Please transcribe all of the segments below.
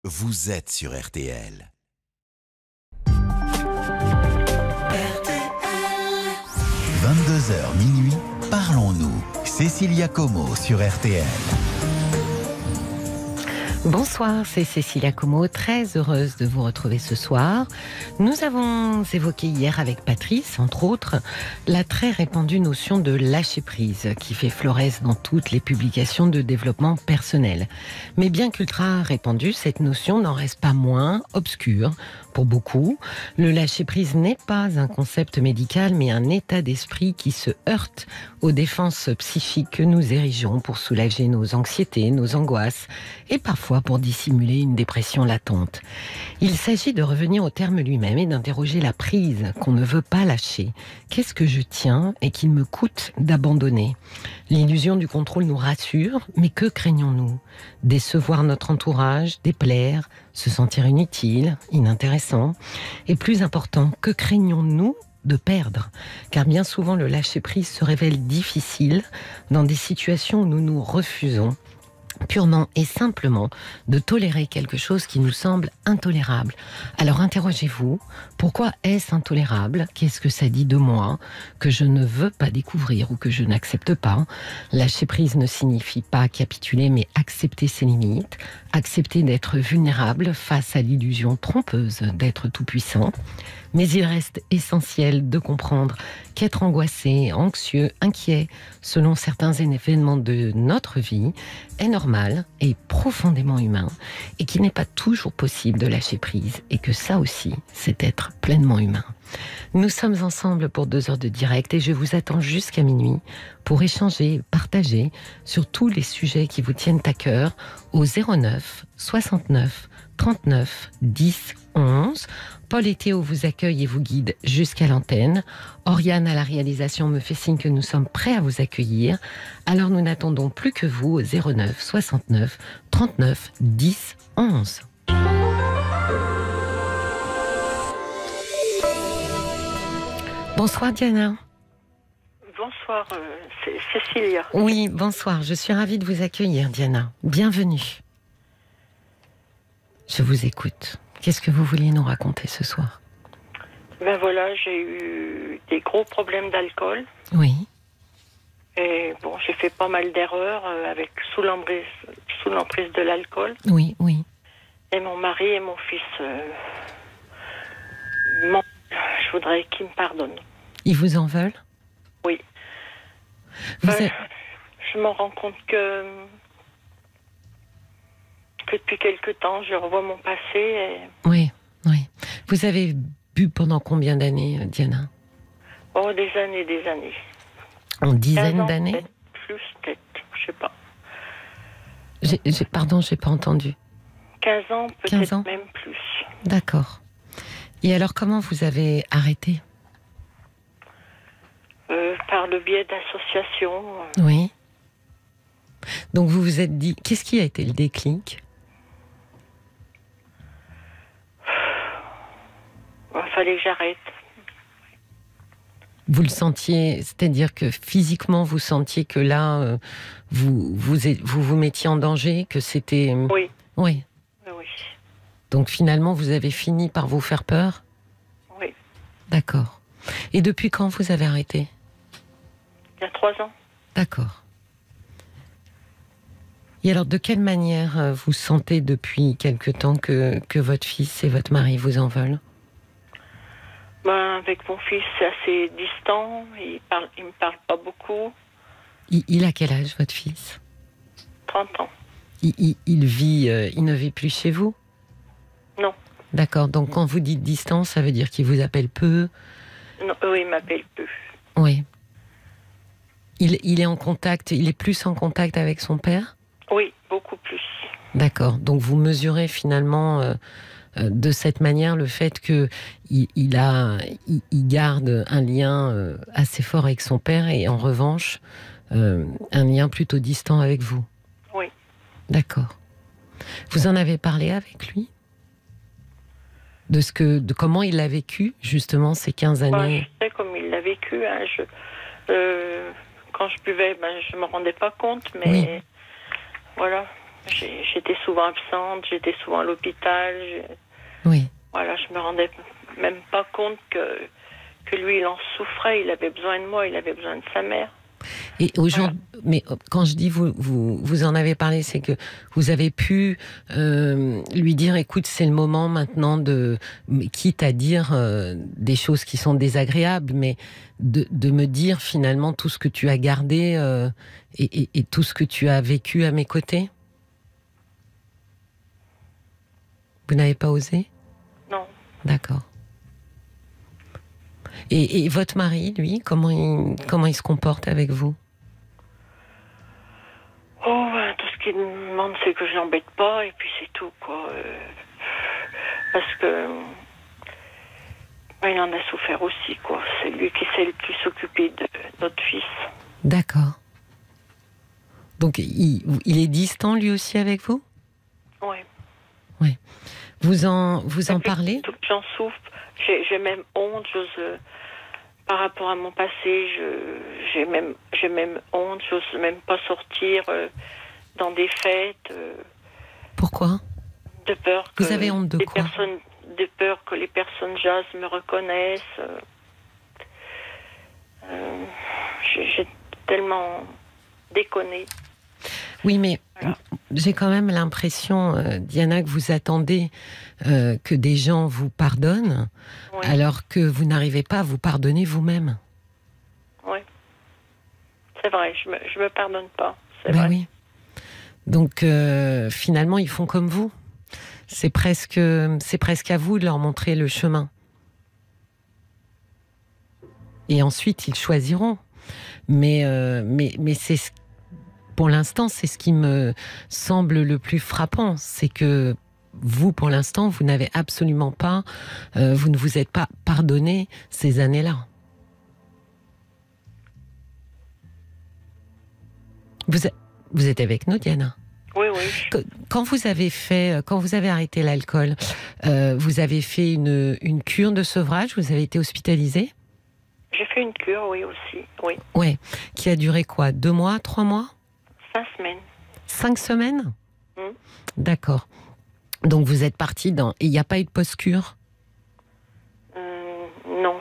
vous êtes sur RTL. 22h minuit, parlons-nous. Cécilia Como sur RTL. Bonsoir, c'est Cécilia Como, très heureuse de vous retrouver ce soir. Nous avons évoqué hier avec Patrice, entre autres, la très répandue notion de lâcher prise qui fait florès dans toutes les publications de développement personnel. Mais bien qu'ultra répandue, cette notion n'en reste pas moins obscure pour beaucoup. Le lâcher prise n'est pas un concept médical, mais un état d'esprit qui se heurte aux défenses psychiques que nous érigeons pour soulager nos anxiétés, nos angoisses et parfois pour dissimuler une dépression latente. Il s'agit de revenir au terme lui-même et d'interroger la prise qu'on ne veut pas lâcher. Qu'est-ce que je tiens et qu'il me coûte d'abandonner ? L'illusion du contrôle nous rassure, mais que craignons-nous ? Décevoir notre entourage, déplaire, se sentir inutile, inintéressant. Et plus important, que craignons-nous de perdre ? Car bien souvent le lâcher-prise se révèle difficile dans des situations où nous nous refusons purement et simplement de tolérer quelque chose qui nous semble intolérable. Alors interrogez-vous, pourquoi est-ce intolérable ? Qu'est-ce que ça dit de moi que je ne veux pas découvrir ou que je n'accepte pas ? Lâcher prise ne signifie pas capituler, mais accepter ses limites, accepter d'être vulnérable face à l'illusion trompeuse d'être tout-puissant. Mais il reste essentiel de comprendre qu'être angoissé, anxieux, inquiet, selon certains événements de notre vie, est normal et profondément humain, et qu'il n'est pas toujours possible de lâcher prise, et que ça aussi, c'est être pleinement humain. Nous sommes ensemble pour 2 heures de direct, et je vous attends jusqu'à minuit pour échanger, partager sur tous les sujets qui vous tiennent à cœur au 09 69 39 10 11. Paul et Théo vous accueillent et vous guident jusqu'à l'antenne. Oriane à la réalisation me fait signe que nous sommes prêts à vous accueillir. Alors nous n'attendons plus que vous au 09 69 39 10 11. Bonsoir Diana. Bonsoir, c'est Cécilia. Oui, bonsoir. Je suis ravie de vous accueillir Diana. Bienvenue. Je vous écoute. Qu'est-ce que vous vouliez nous raconter ce soir ? Ben voilà, j'ai eu des gros problèmes d'alcool. Oui. Et bon, j'ai fait pas mal d'erreurs sous l'emprise de l'alcool. Oui, oui. Et mon mari et mon fils, je voudrais qu'ils me pardonnent. Ils vous en veulent ? Oui. Je m'en rends compte que depuis quelque temps, je revois mon passé. Et... Oui, oui. Vous avez bu pendant combien d'années, Diana ? Oh, des années, des années. En dizaines d'années ? Peut-être, je sais pas. Pardon, j'ai pas entendu. 15 ans, peut-être même plus. D'accord. Et alors, comment vous avez arrêté ? Par le biais d'associations. Oui. Donc vous vous êtes dit, qu'est-ce qui a été le déclic ? Il fallait que j'arrête. Vous le sentiez, c'est-à-dire que physiquement vous sentiez que là, vous mettiez en danger, que c'était... Oui. Oui. Oui. Donc finalement, vous avez fini par vous faire peur ? Oui. D'accord. Et depuis quand vous avez arrêté ? Il y a 3 ans. D'accord. Et alors, de quelle manière vous sentez depuis quelque temps que votre fils et votre mari vous en veulent ? Avec mon fils, c'est assez distant. Il me parle pas beaucoup. Il a quel âge, votre fils ? 30 ans. Il ne vit plus chez vous ? Non. D'accord. Donc, quand vous dites distance, ça veut dire qu'il vous appelle peu ? Non, oui, il m'appelle peu. Oui. Il est en contact, il est plus en contact avec son père ? Oui, beaucoup plus. D'accord. Donc, vous mesurez finalement... de cette manière, le fait qu'il garde un lien assez fort avec son père et en revanche, un lien plutôt distant avec vous. Oui. D'accord. Vous en avez parlé avec lui ? De comment il a vécu, justement, ces 15 années ? Je sais comme il l'a vécu. Hein. Quand je buvais, je ne me rendais pas compte, mais oui. Voilà. J'étais souvent absente, j'étais souvent à l'hôpital. Oui. Voilà, je me rendais même pas compte que lui, il en souffrait. Il avait besoin de moi, il avait besoin de sa mère. Et aujourd'hui, mais quand je dis vous en avez parlé, c'est que vous avez pu lui dire, écoute, c'est le moment maintenant quitte à dire des choses qui sont désagréables, mais de me dire finalement tout ce que tu as gardé et tout ce que tu as vécu à mes côtés. Vous n'avez pas osé ? Non. D'accord. Et votre mari, lui, comment il se comporte avec vous ? Oh, ben, tout ce qu'il me demande, c'est que je l'embête pas, et puis c'est tout, quoi. Parce que ben, il en a souffert aussi, quoi. C'est lui qui s'est le plus occupé de notre fils. D'accord. Donc, il est distant, lui aussi, avec vous ? Oui. Oui. Vous en parlez ? J'en souffre. J'ai même honte, par rapport à mon passé, j'ai même honte, j'ose même pas sortir dans des fêtes. Pourquoi ? De peur que vous avez honte de quoi ? De peur que les personnes jasent me reconnaissent. J'ai tellement déconné. Oui, mais voilà. J'ai quand même l'impression, Diana, que vous attendez que des gens vous pardonnent, oui. Alors que vous n'arrivez pas à vous pardonner vous-même. Oui, c'est vrai, je me pardonne pas, c'est ben vrai. Oui. Donc finalement, ils font comme vous. C'est presque à vous de leur montrer le chemin. Et ensuite, ils choisiront. Mais c'est pour l'instant, c'est ce qui me semble le plus frappant, c'est que vous, pour l'instant, vous n'avez absolument pas, vous ne vous êtes pas pardonné ces années-là. Vous êtes avec nous, Diana ? Oui, oui. Quand vous avez arrêté l'alcool, vous avez fait une cure de sevrage, vous avez été hospitalisée ? J'ai fait une cure, oui, aussi, oui. Ouais. Qui a duré quoi ? 2 mois, 3 mois ? 5 semaines. 5 semaines ? D'accord. Donc vous êtes partie dans... Et il n'y a pas eu de post-cure ? Non.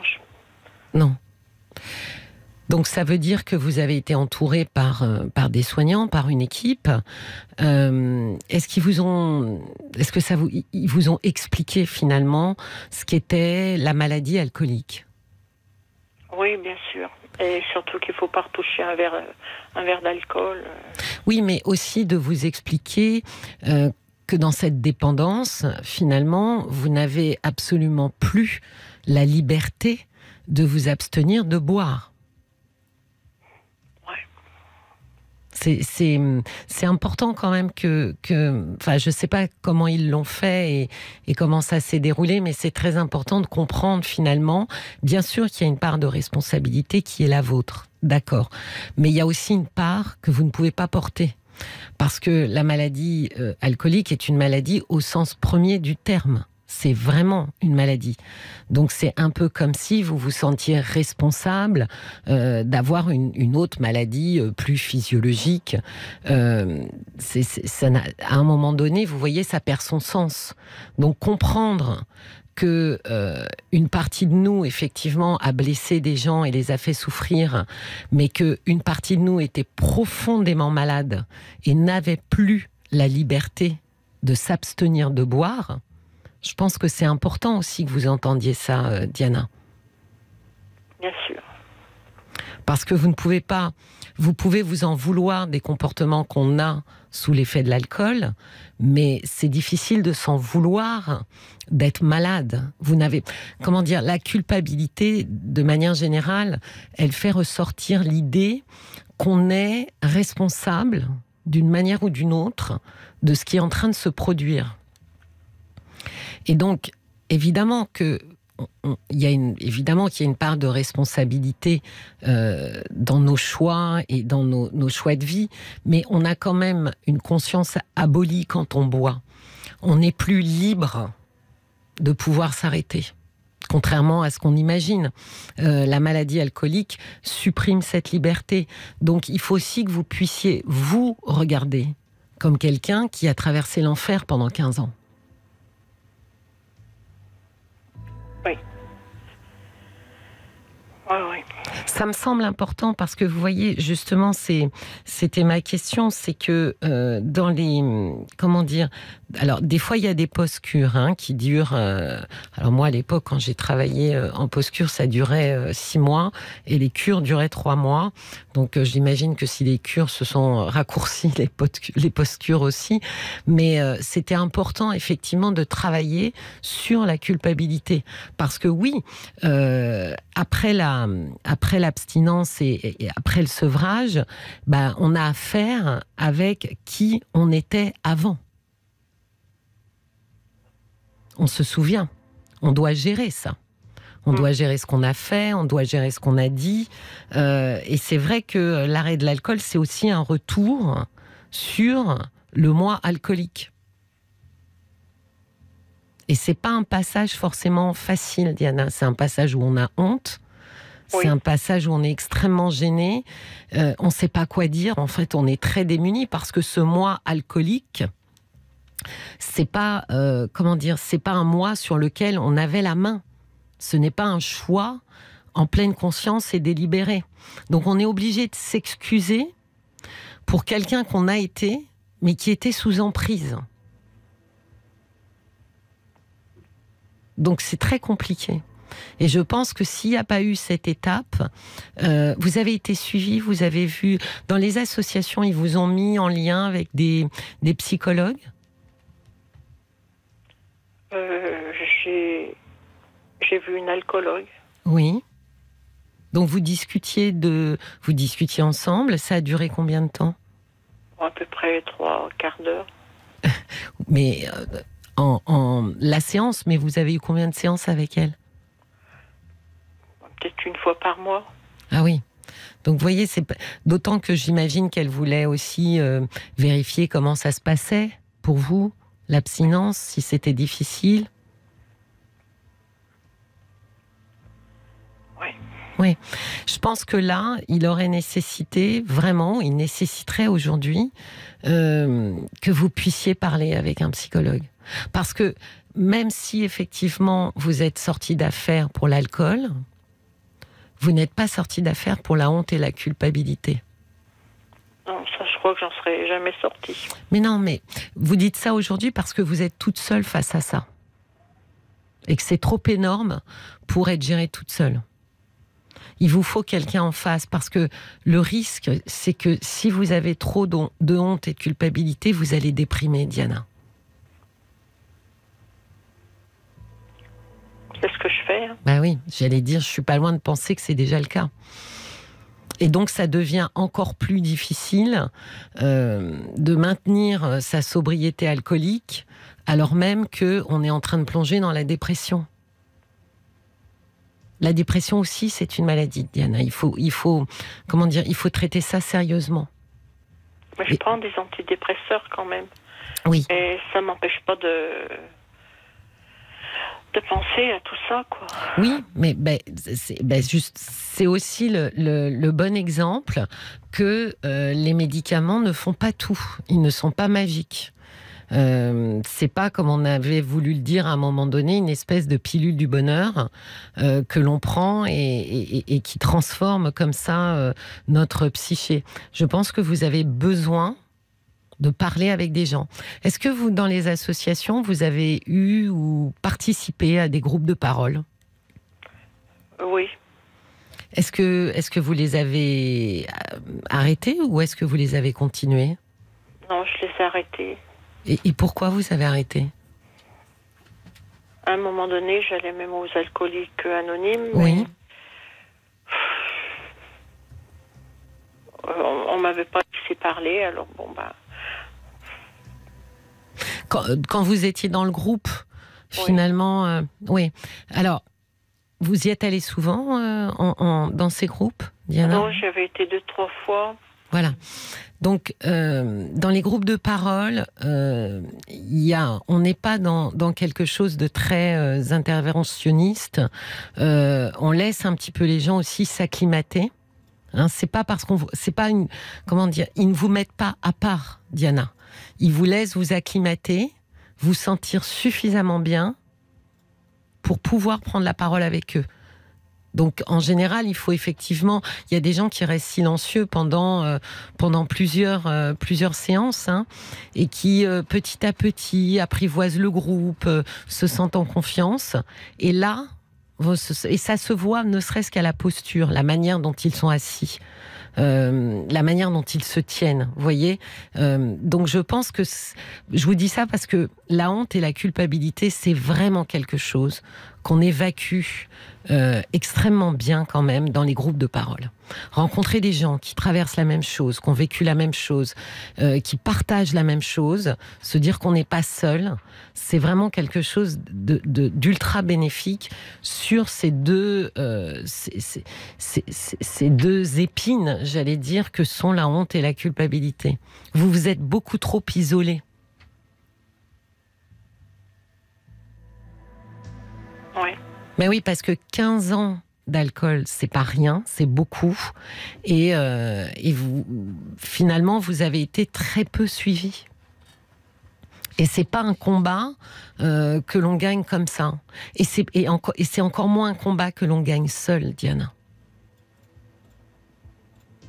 Non. Donc ça veut dire que vous avez été entourée par des soignants, par une équipe. Est-ce qu'ils vous ont expliqué finalement ce qu'était la maladie alcoolique ? Oui, bien sûr. Et surtout qu'il ne faut pas retoucher un verre d'alcool. Oui, mais aussi de vous expliquer que dans cette dépendance, finalement, vous n'avez absolument plus la liberté de vous abstenir de boire. C'est important quand même enfin, je ne sais pas comment ils l'ont fait et comment ça s'est déroulé, mais c'est très important de comprendre finalement, bien sûr qu'il y a une part de responsabilité qui est la vôtre, d'accord, mais il y a aussi une part que vous ne pouvez pas porter, parce que la maladie alcoolique est une maladie au sens premier du terme. C'est vraiment une maladie. Donc c'est un peu comme si vous vous sentiez responsable d'avoir une autre maladie plus physiologique. À un moment donné, vous voyez, ça perd son sens. Donc comprendre que une partie de nous, effectivement, a blessé des gens et les a fait souffrir, mais qu'une partie de nous était profondément malade et n'avait plus la liberté de s'abstenir de boire. Je pense que c'est important aussi que vous entendiez ça, Diana. Bien sûr. Parce que vous ne pouvez pas... Vous pouvez vous en vouloir des comportements qu'on a sous l'effet de l'alcool, mais c'est difficile de s'en vouloir d'être malade. Vous n'avez... Comment dire ? La culpabilité, de manière générale, elle fait ressortir l'idée qu'on est responsable, d'une manière ou d'une autre, de ce qui est en train de se produire. Et donc, évidemment qu'il y a une part de responsabilité dans nos choix et dans nos choix de vie, mais on a quand même une conscience abolie quand on boit. On n'est plus libre de pouvoir s'arrêter. Contrairement à ce qu'on imagine, la maladie alcoolique supprime cette liberté. Donc, il faut aussi que vous puissiez vous regarder comme quelqu'un qui a traversé l'enfer pendant 15 ans. Oui. Oui, oui. Ça me semble important parce que vous voyez, justement, c'était ma question, c'est que dans les... Comment dire? Alors, des fois, il y a des post-cures qui durent... alors moi, à l'époque, quand j'ai travaillé en post-cure, ça durait 6 mois et les cures duraient 3 mois. Donc, j'imagine que si les cures se sont raccourcies, les post-cures aussi. Mais c'était important, effectivement, de travailler sur la culpabilité. Parce que oui, après l'abstinence et après le sevrage, on a affaire avec qui on était avant. On se souvient. On doit gérer ça. On doit gérer ce qu'on a fait, on doit gérer ce qu'on a dit. Et c'est vrai que l'arrêt de l'alcool, c'est aussi un retour sur le moi alcoolique. Et c'est pas un passage forcément facile, Diana. C'est un passage où on a honte. C'est un passage où on est extrêmement gêné. On ne sait pas quoi dire. En fait, on est très démunis parce que ce moi alcoolique, c'est pas c'est pas un moi sur lequel on avait la main. Ce n'est pas un choix en pleine conscience et délibéré. Donc, on est obligé de s'excuser pour quelqu'un qu'on a été, mais qui était sous emprise. Donc, c'est très compliqué. Et je pense que s'il n'y a pas eu cette étape, vous avez été suivi, vous avez vu... Dans les associations, ils vous ont mis en lien avec des psychologues? J'ai vu une alcoologue. Oui. Donc vous discutiez ensemble. Ça a duré combien de temps? À peu près 3 quarts d'heure. Mais en la séance, mais vous avez eu combien de séances avec elle? Peut-être une fois par mois. Ah oui. Donc vous voyez, d'autant que j'imagine qu'elle voulait aussi vérifier comment ça se passait pour vous, l'abstinence, si c'était difficile. Oui, je pense que là, il nécessiterait aujourd'hui que vous puissiez parler avec un psychologue. Parce que même si effectivement vous êtes sorti d'affaire pour l'alcool, vous n'êtes pas sorti d'affaire pour la honte et la culpabilité. Non, ça je crois que j'en serais jamais sortie. Mais non, mais vous dites ça aujourd'hui parce que vous êtes toute seule face à ça. Et que c'est trop énorme pour être gérée toute seule. Il vous faut quelqu'un en face parce que le risque, c'est que si vous avez trop de honte et de culpabilité, vous allez déprimer, Diana. C'est ce que je fais. Bah oui, j'allais dire, je suis pas loin de penser que c'est déjà le cas. Et donc, ça devient encore plus difficile de maintenir sa sobriété alcoolique alors même qu'on est en train de plonger dans la dépression. La dépression aussi, c'est une maladie, Diana. Il faut traiter ça sérieusement. Mais je prends des antidépresseurs quand même. Oui. Et ça m'empêche pas de penser à tout ça, quoi. Oui, mais c'est aussi le bon exemple que les médicaments ne font pas tout. Ils ne sont pas magiques. C'est pas, comme on avait voulu le dire à un moment donné, une espèce de pilule du bonheur que l'on prend et qui transforme comme ça notre psyché. Je pense que vous avez besoin de parler avec des gens. Est-ce que vous, dans les associations, vous avez eu ou participé à des groupes de parole? Oui. Est-ce que vous les avez arrêtés ou est-ce que vous les avez continués? Non, je les ai arrêtés. Et pourquoi vous avez arrêté? À un moment donné, j'allais même aux alcooliques anonymes. Oui. On m'avait pas laissé parler, alors bon, Quand vous étiez dans le groupe, finalement, oui. Alors, vous y êtes allé on dans ces groupes, Diana? Non, j'avais été 2-3 fois. Voilà. Donc, dans les groupes de parole, on n'est pas dans quelque chose de très interventionniste. On laisse un petit peu les gens aussi s'acclimater. C'est pas parce ils ne vous mettent pas à part, Diana. ils vous laissent vous acclimater, vous sentir suffisamment bien pour pouvoir prendre la parole avec eux. Donc, en général, il faut effectivement... Il y a des gens qui restent silencieux pendant plusieurs séances, hein, et qui, petit à petit, apprivoisent le groupe, se sentent en confiance. Et là, et ça se voit ne serait-ce qu'à la posture, la manière dont ils sont assis, la manière dont ils se tiennent, vous voyez. Donc, je pense que... Je vous dis ça parce que la honte et la culpabilité, c'est vraiment quelque chose qu'on évacue extrêmement bien quand même dans les groupes de parole. Rencontrer des gens qui traversent la même chose, qui ont vécu la même chose, qui partagent la même chose, se dire qu'on n'est pas seul, c'est vraiment quelque chose d'ultra bénéfique sur ces deux épines, j'allais dire, que sont la honte et la culpabilité. Vous vous êtes beaucoup trop isolés. Oui. Mais oui, parce que 15 ans d'alcool, c'est pas rien, c'est beaucoup. Et vous, finalement, vous avez été très peu suivi. Et c'est pas un combat que l'on gagne comme ça. Et c'est encore moins un combat que l'on gagne seul, Diana.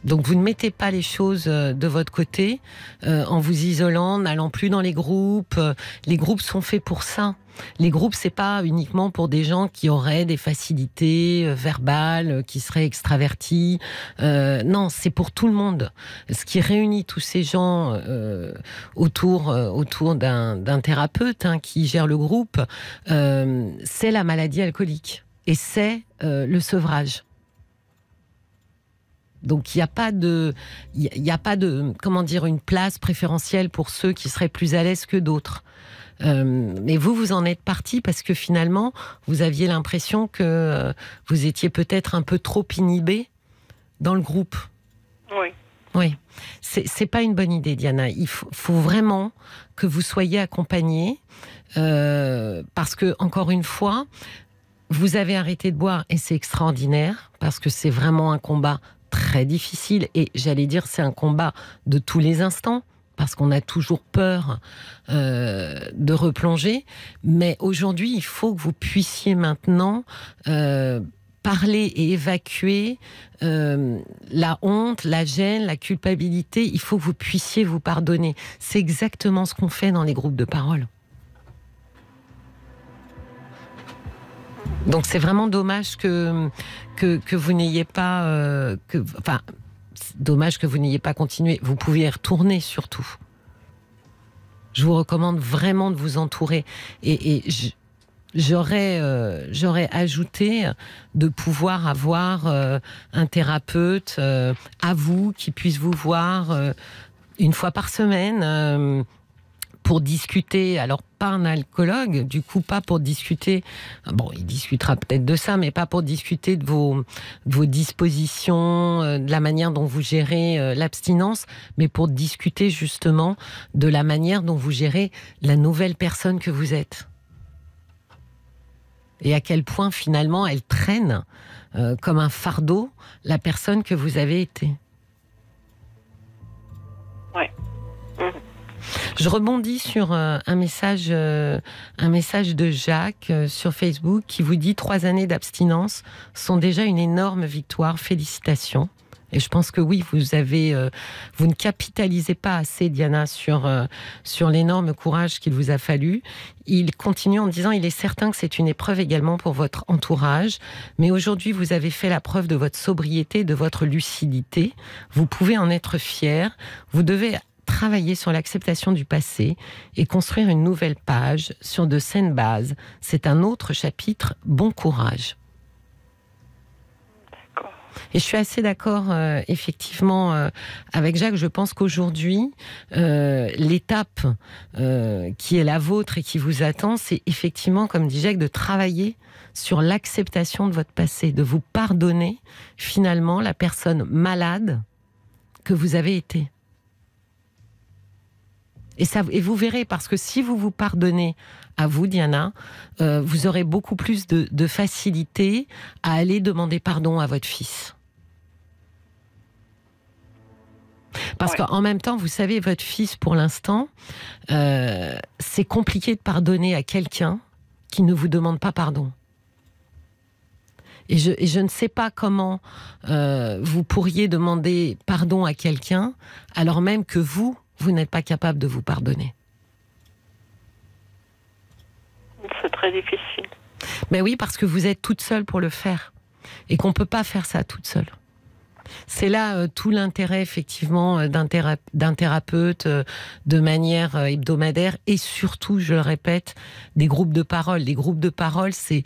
Donc vous ne mettez pas les choses de votre côté en vous isolant, n'allant plus dans les groupes. Les groupes sont faits pour ça. Les groupes, c'est pas uniquement pour des gens qui auraient des facilités verbales, qui seraient extravertis. Non, c'est pour tout le monde. Ce qui réunit tous ces gens autour d'un thérapeute, hein, qui gère le groupe, c'est la maladie alcoolique et c'est le sevrage. Donc il n'y a pas de, comment dire, une place préférentielle pour ceux qui seraient plus à l'aise que d'autres. Mais vous en êtes parti parce que finalement, vous aviez l'impression que vous étiez peut-être un peu trop inhibé dans le groupe. Oui. Oui. C'est pas une bonne idée, Diana. Il faut vraiment que vous soyez accompagnée parce que, encore une fois, vous avez arrêté de boire et c'est extraordinaire parce que c'est vraiment un combat très difficile et j'allais dire c'est un combat de tous les instants parce qu'on a toujours peur de replonger, mais aujourd'hui il faut que vous puissiez maintenant parler et évacuer la honte, la gêne, la culpabilité. Il faut que vous puissiez vous pardonner. C'est exactement ce qu'on fait dans les groupes de parole. Donc c'est vraiment dommage que vous n'ayez pas... dommage que vous n'ayez pas continué. Vous pouvez y retourner surtout. Je vous recommande vraiment de vous entourer. Et j'aurais ajouté de pouvoir avoir un thérapeute à vous qui puisse vous voir une fois par semaine pour discuter, alors pas un alcoologue, du coup pas pour discuter, bon il discutera peut-être de ça, mais pas pour discuter de vos dispositions, de la manière dont vous gérez l'abstinence, mais pour discuter justement de la manière dont vous gérez la nouvelle personne que vous êtes. Et à quel point finalement elle traîne comme un fardeau la personne que vous avez été. Ouais. Je rebondis sur un message de Jacques sur Facebook qui vous dit 3 années d'abstinence sont déjà une énorme victoire. Félicitations. Et je pense que oui, vous ne capitalisez pas assez, Diana, sur l'énorme courage qu'il vous a fallu. Il continue en disant, il est certain que c'est une épreuve également pour votre entourage, mais aujourd'hui vous avez fait la preuve de votre sobriété, de votre lucidité. Vous pouvez en être fier. Vous devez travailler sur l'acceptation du passé et construire une nouvelle page sur de saines bases. C'est un autre chapitre. Bon courage. D'accord. Et je suis assez d'accord, effectivement, avec Jacques. Je pense qu'aujourd'hui, l'étape qui est la vôtre et qui vous attend, c'est effectivement, comme dit Jacques, de travailler sur l'acceptation de votre passé, de vous pardonner, finalement, la personne malade que vous avez été. Et vous verrez, parce que si vous vous pardonnez à vous, Diana, vous aurez beaucoup plus de facilité à aller demander pardon à votre fils. Parce qu'en même temps, vous savez, votre fils, pour l'instant, c'est compliqué de pardonner à quelqu'un qui ne vous demande pas pardon. Et je ne sais pas comment vous pourriez demander pardon à quelqu'un alors même que vous n'êtes pas capable de vous pardonner. C'est très difficile. Mais oui, parce que vous êtes toute seule pour le faire. Et qu'on ne peut pas faire ça toute seule. C'est là tout l'intérêt, effectivement, d'un thérapeute de manière hebdomadaire et surtout, je le répète, des groupes de parole. Les groupes de parole, c'est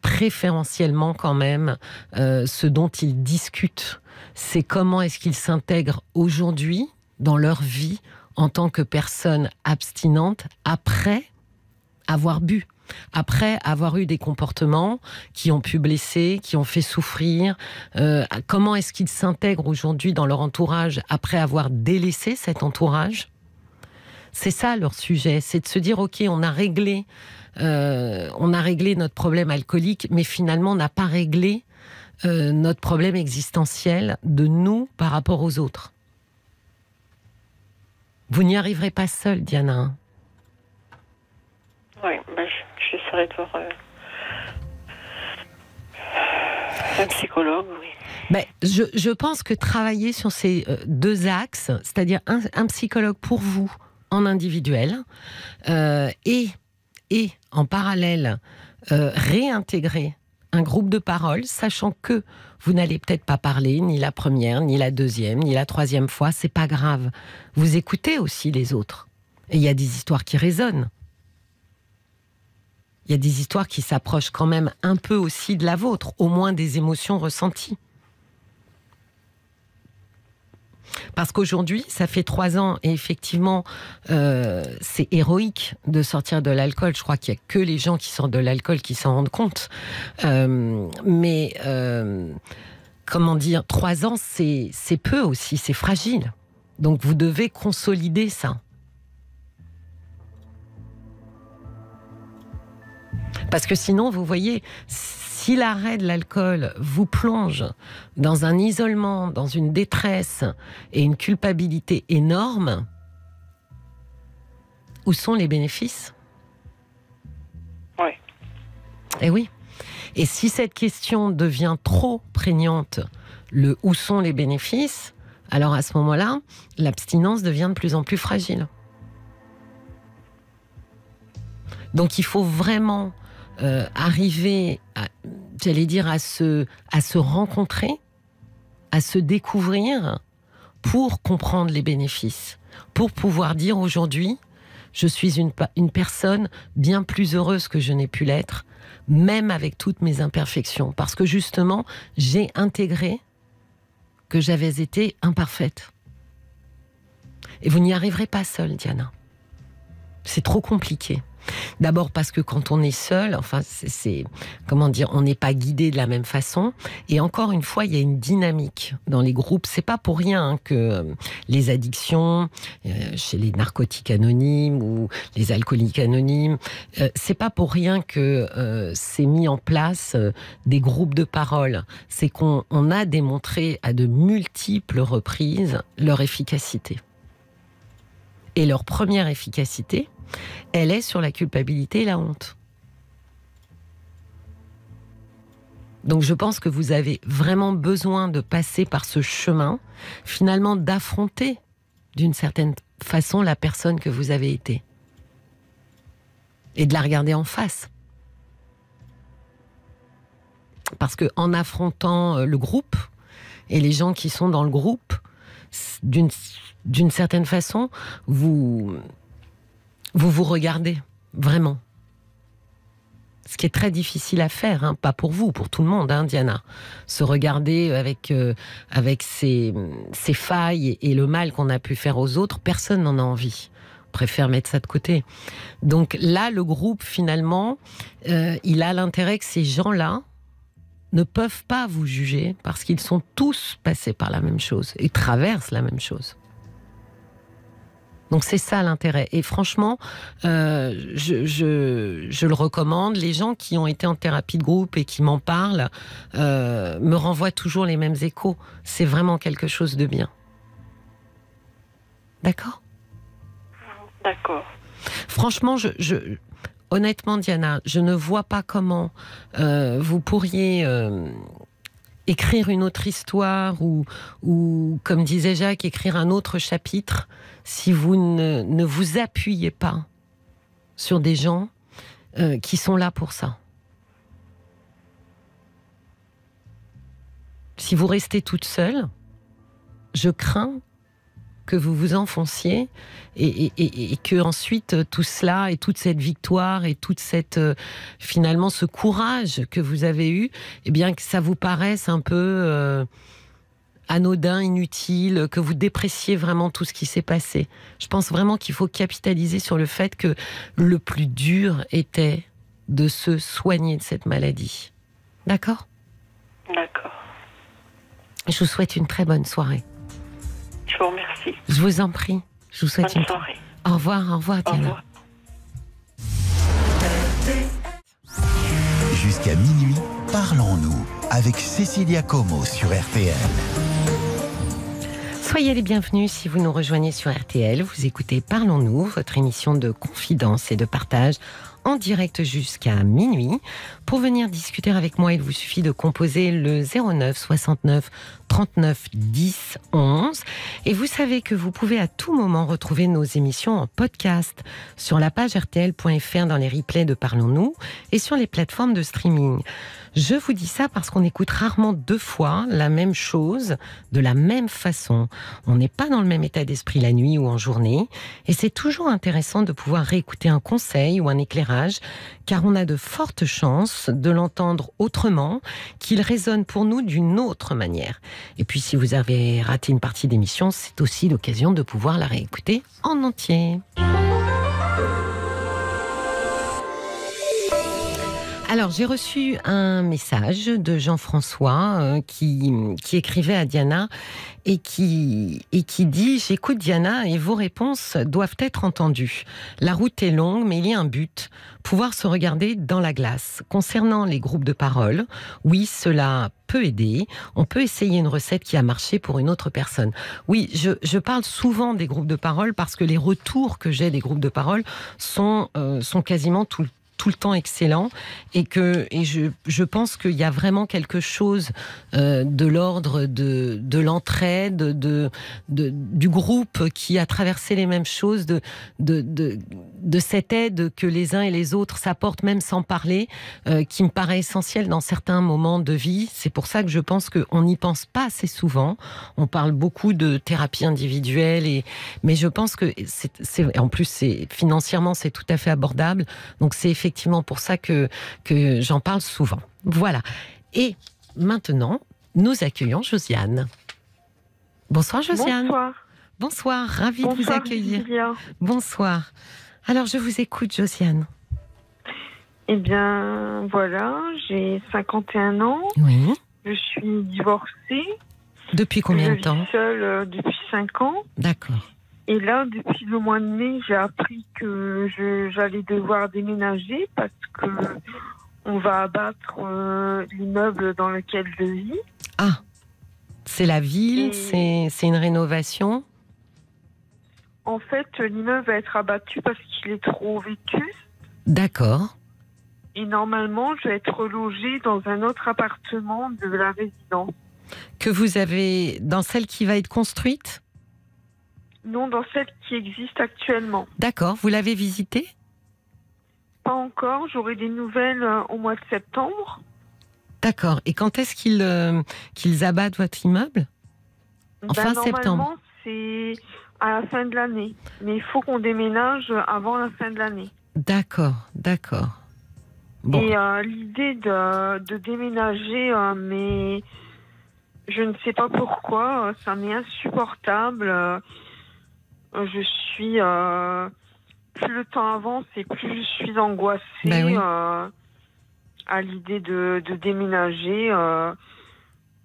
préférentiellement quand même ce dont ils discutent. C'est comment est-ce qu'ils s'intègrent aujourd'hui dans leur vie en tant que personne abstinente après avoir bu. Après avoir eu des comportements qui ont pu blesser, qui ont fait souffrir, comment est-ce qu'ils s'intègrent aujourd'hui dans leur entourage après avoir délaissé cet entourage? C'est ça leur sujet, c'est de se dire ok, on a réglé notre problème alcoolique, mais finalement on n'a pas réglé notre problème existentiel de nous par rapport aux autres. Vous n'y arriverez pas seul, Diana. Oui, j'essaierai de voir un psychologue, oui. Ben, je pense que travailler sur ces deux axes, c'est-à-dire un psychologue pour vous en individuel et en parallèle réintégrer un groupe de parole, sachant que vous n'allez peut-être pas parler ni la première, ni la deuxième, ni la troisième fois, c'est pas grave. Vous écoutez aussi les autres. Et il y a des histoires qui résonnent. Il y a des histoires qui s'approchent quand même un peu aussi de la vôtre, au moins des émotions ressenties. Parce qu'aujourd'hui, ça fait 3 ans, et effectivement, c'est héroïque de sortir de l'alcool. Je crois qu'il n'y a que les gens qui sortent de l'alcool qui s'en rendent compte. Mais, comment dire, 3 ans, c'est peu aussi, c'est fragile. Donc vous devez consolider ça. Parce que sinon, vous voyez, si l'arrêt de l'alcool vous plonge dans un isolement, dans une détresse et une culpabilité énorme, où sont les bénéfices? Oui. Eh oui. Et si cette question devient trop prégnante, le où sont les bénéfices, alors à ce moment-là, l'abstinence devient de plus en plus fragile. Donc il faut vraiment arriver, j'allais dire, à se rencontrer, à se découvrir pour comprendre les bénéfices, pour pouvoir dire aujourd'hui, je suis une personne bien plus heureuse que je n'ai pu l'être, même avec toutes mes imperfections, parce que justement, j'ai intégré que j'avais été imparfaite. Et vous n'y arriverez pas seule, Diana. C'est trop compliqué. D'abord parce que quand on est seul, enfin, comment dire, on n'est pas guidé de la même façon. Et encore une fois, il y a une dynamique dans les groupes. C'est pas pour rien que les addictions, chez les narcotiques anonymes ou les alcooliques anonymes, c'est pas pour rien que c'est mis en place des groupes de parole. C'est qu'on a démontré à de multiples reprises leur efficacité. Et leur première efficacité, elle est sur la culpabilité et la honte. Donc je pense que vous avez vraiment besoin de passer par ce chemin, finalement d'affronter d'une certaine façon la personne que vous avez été. Et de la regarder en face. Parce qu'en affrontant le groupe, et les gens qui sont dans le groupe, d'une certaine façon, vous regardez, vraiment. Ce qui est très difficile à faire, hein, pas pour vous, pour tout le monde, hein, Diana. Se regarder avec ses failles et le mal qu'on a pu faire aux autres, personne n'en a envie. On préfère mettre ça de côté. Donc là, le groupe, finalement, il a l'intérêt que ces gens-là ne peuvent pas vous juger parce qu'ils sont tous passés par la même chose et traversent la même chose. Donc c'est ça l'intérêt. Et franchement, je le recommande. Les gens qui ont été en thérapie de groupe et qui m'en parlent me renvoient toujours les mêmes échos. C'est vraiment quelque chose de bien. D'accord ? D'accord. Franchement, honnêtement, Diana, je ne vois pas comment vous pourriez écrire une autre histoire ou, comme disait Jacques, écrire un autre chapitre si vous ne vous appuyez pas sur des gens qui sont là pour ça. Si vous restez toute seule, je crains que vous vous enfonciez et que ensuite tout cela et toute cette victoire et toute cette finalement ce courage que vous avez eu, eh bien que ça vous paraisse un peu anodin, inutile, que vous dépréciez vraiment tout ce qui s'est passé. Je pense vraiment qu'il faut capitaliser sur le fait que le plus dur était de se soigner de cette maladie. D'accord ? D'accord. Je vous souhaite une très bonne soirée. Je vous remercie. Je vous en prie. Je vous souhaite Bonne soirée. Au revoir, Au Diana. revoir. Jusqu'à minuit, parlons-nous avec Cécilia Como sur RTL. Soyez les bienvenus si vous nous rejoignez sur RTL. Vous écoutez Parlons-nous, votre émission de confidence et de partage en direct jusqu'à minuit. Pour venir discuter avec moi, il vous suffit de composer le 09 69 39 10 11. Et vous savez que vous pouvez à tout moment retrouver nos émissions en podcast sur la page rtl.fr dans les replays de Parlons-nous et sur les plateformes de streaming. Je vous dis ça parce qu'on écoute rarement deux fois la même chose de la même façon. On n'est pas dans le même état d'esprit la nuit ou en journée. Et c'est toujours intéressant de pouvoir réécouter un conseil ou un éclairage, car on a de fortes chances de l'entendre autrement, qu'il résonne pour nous d'une autre manière. Et puis si vous avez raté une partie d'émission, c'est aussi l'occasion de pouvoir la réécouter en entier. Alors, j'ai reçu un message de Jean-François qui écrivait à Diana et qui dit « J'écoute Diana et vos réponses doivent être entendues. La route est longue, mais il y a un but, pouvoir se regarder dans la glace. Concernant les groupes de parole, oui, cela peut aider. On peut essayer une recette qui a marché pour une autre personne. » Oui, je parle souvent des groupes de parole parce que les retours que j'ai des groupes de parole sont quasiment tout le temps excellent et je pense qu'il y a vraiment quelque chose de l'ordre de l'entraide, du groupe qui a traversé les mêmes choses, de cette aide que les uns et les autres s'apportent même sans parler, qui me paraît essentielle dans certains moments de vie. C'est pour ça que je pense qu'on n'y pense pas assez souvent. On parle beaucoup de thérapie individuelle, mais je pense que en plus financièrement c'est tout à fait abordable. Donc c'est effectivement pour ça que j'en parle souvent. Voilà. Et maintenant, nous accueillons Josiane. Bonsoir Josiane. Bonsoir. Bonsoir, ravie de vous accueillir. Cécilia. Bonsoir. Alors je vous écoute Josiane. Eh bien, voilà, j'ai 51 ans. Oui. Je suis divorcée. Depuis combien de temps ? Je vis seule depuis 5 ans. D'accord. Et là, depuis le mois de mai, j'ai appris que j'allais devoir déménager parce que on va abattre l'immeuble dans lequel je vis. Ah, c'est la ville, c'est une rénovation ? En fait, l'immeuble va être abattu parce qu'il est trop vétuste. D'accord. Et normalement, je vais être logée dans un autre appartement de la résidence. Que vous avez dans celle qui va être construite ? Non, dans celle qui existe actuellement. D'accord, vous l'avez visitée ? Pas encore, j'aurai des nouvelles au mois de septembre. D'accord, et quand est-ce qu'ils abattent votre immeuble ? Fin septembre. Normalement, c'est à la fin de l'année. Mais il faut qu'on déménage avant la fin de l'année. D'accord. Bon. Et l'idée de déménager, mais je ne sais pas pourquoi, ça m'est insupportable. Je suis... plus le temps avance et plus je suis angoissée oui. À l'idée de déménager.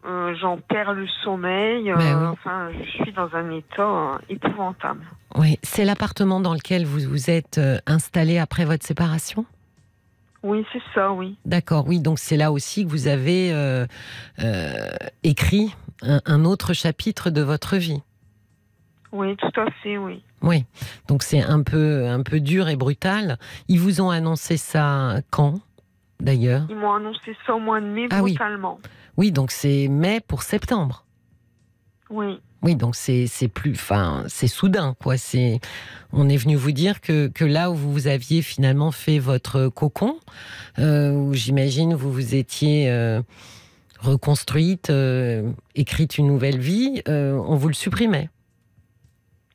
J'en perds le sommeil. Oui. Enfin, je suis dans un état épouvantable. Oui, c'est l'appartement dans lequel vous vous êtes installé après votre séparation ? Oui, c'est ça, oui. D'accord, oui, donc c'est là aussi que vous avez écrit un autre chapitre de votre vie. Oui, tout à fait, oui. Oui, donc c'est un peu dur et brutal. Ils vous ont annoncé ça quand, d'ailleurs? Ils m'ont annoncé ça au mois de mai, Ah oui. brutalement. Oui, donc c'est mai pour septembre. Oui. Oui, donc c'est plus, enfin, c'est soudain, quoi. On est venu vous dire que là où vous aviez finalement fait votre cocon, où j'imagine vous vous étiez reconstruite, écrite une nouvelle vie, on vous le supprimait.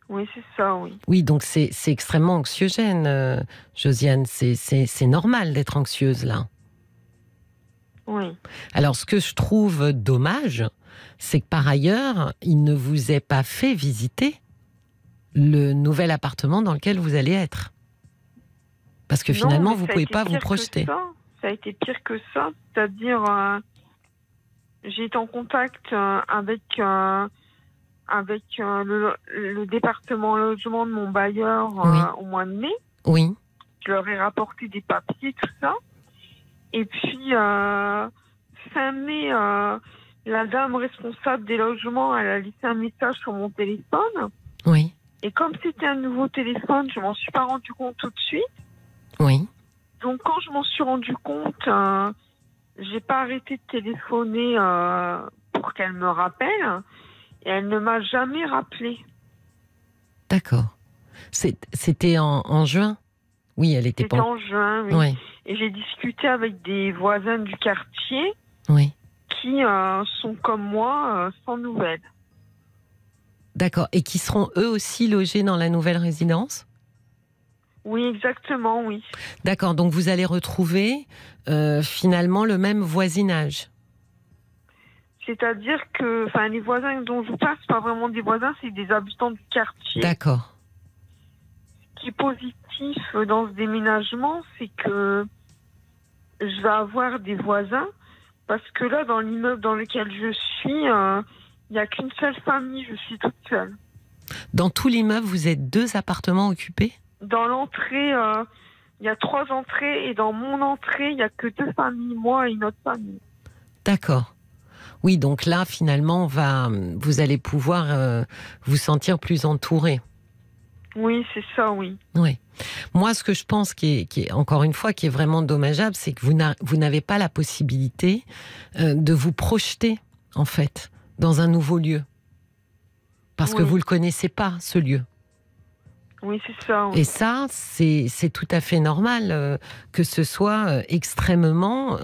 Oui, c'est ça, oui. Oui, donc c'est extrêmement anxiogène, Josiane. C'est normal d'être anxieuse là. Oui. Alors, ce que je trouve dommage, c'est que par ailleurs, il ne vous ait pas fait visiter le nouvel appartement dans lequel vous allez être. Parce que finalement, Non, mais vous ne ça a pouvez été pas vous pire que projeter. ça a été pire que ça. C'est-à-dire, j'ai été en contact avec le département logement de mon bailleur Oui. au mois de mai. Oui, Je leur ai rapporté des papiers, tout ça. Et puis, fin mai, la dame responsable des logements, elle a laissé un message sur mon téléphone. oui, Et comme c'était un nouveau téléphone, je m'en suis pas rendu compte tout de suite. oui. Donc, quand je m'en suis rendu compte, j'ai pas arrêté de téléphoner pour qu'elle me rappelle. Et elle ne m'a jamais rappelé. D'accord. C'était en juin? Oui, elle était C'était pas... en juin, oui. Oui, Et j'ai discuté avec des voisins du quartier oui. qui sont comme moi, sans nouvelles. D'accord. Et qui seront eux aussi logés dans la nouvelle résidence? Oui, exactement, oui. D'accord. Donc vous allez retrouver finalement le même voisinage. C'est-à-dire que les voisins dont je vous parle, c'est pas vraiment des voisins, c'est des habitants du quartier. D'accord. Ce qui est positif dans ce déménagement, c'est que je vais avoir des voisins, parce que là, dans l'immeuble dans lequel je suis, il n'y a qu'une seule famille, je suis toute seule. Dans tout l'immeuble, vous êtes 2 appartements occupés? Dans l'entrée, il y a 3 entrées, et dans mon entrée, il n'y a que 2 familles, moi et une autre famille. D'accord. Oui, donc là, finalement, vous allez pouvoir vous sentir plus entouré. Oui, c'est ça, oui. Oui. Moi, ce que je pense qui est encore une fois, qui est vraiment dommageable, c'est que vous n'avez pas la possibilité de vous projeter, en fait, dans un nouveau lieu. Parce que Oui. vous ne le connaissez pas, ce lieu. Oui, c'est ça, oui. Et ça, c'est tout à fait normal que ce soit extrêmement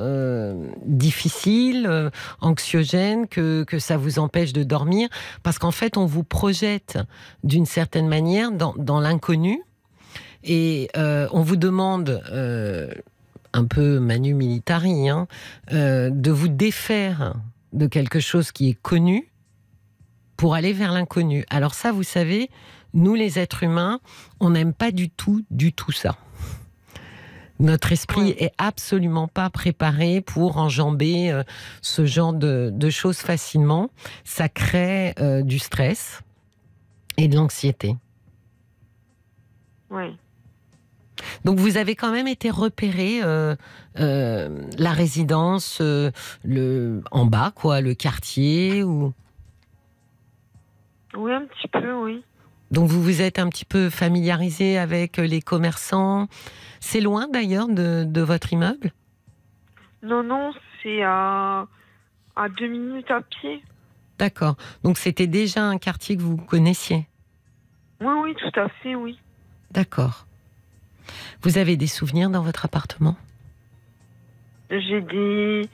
difficile, anxiogène, que ça vous empêche de dormir. Parce qu'en fait, on vous projette d'une certaine manière dans l'inconnu. Et on vous demande, un peu manu militari, de vous défaire de quelque chose qui est connu pour aller vers l'inconnu. Alors ça, vous savez, nous les êtres humains, on n'aime pas du tout ça. Notre esprit est absolument pas préparé pour enjamber ce genre de choses facilement. Ça crée du stress et de l'anxiété. Oui. Donc vous avez quand même été repéré la résidence en bas, quoi, le quartier ou... Oui, un petit peu, oui. Donc vous vous êtes un petit peu familiarisé avec les commerçants. C'est loin d'ailleurs de votre immeuble? Non, c'est à 2 minutes à pied. D'accord. Donc c'était déjà un quartier que vous connaissiez? Oui, tout à fait, oui. D'accord. Vous avez des souvenirs dans votre appartement? J'ai des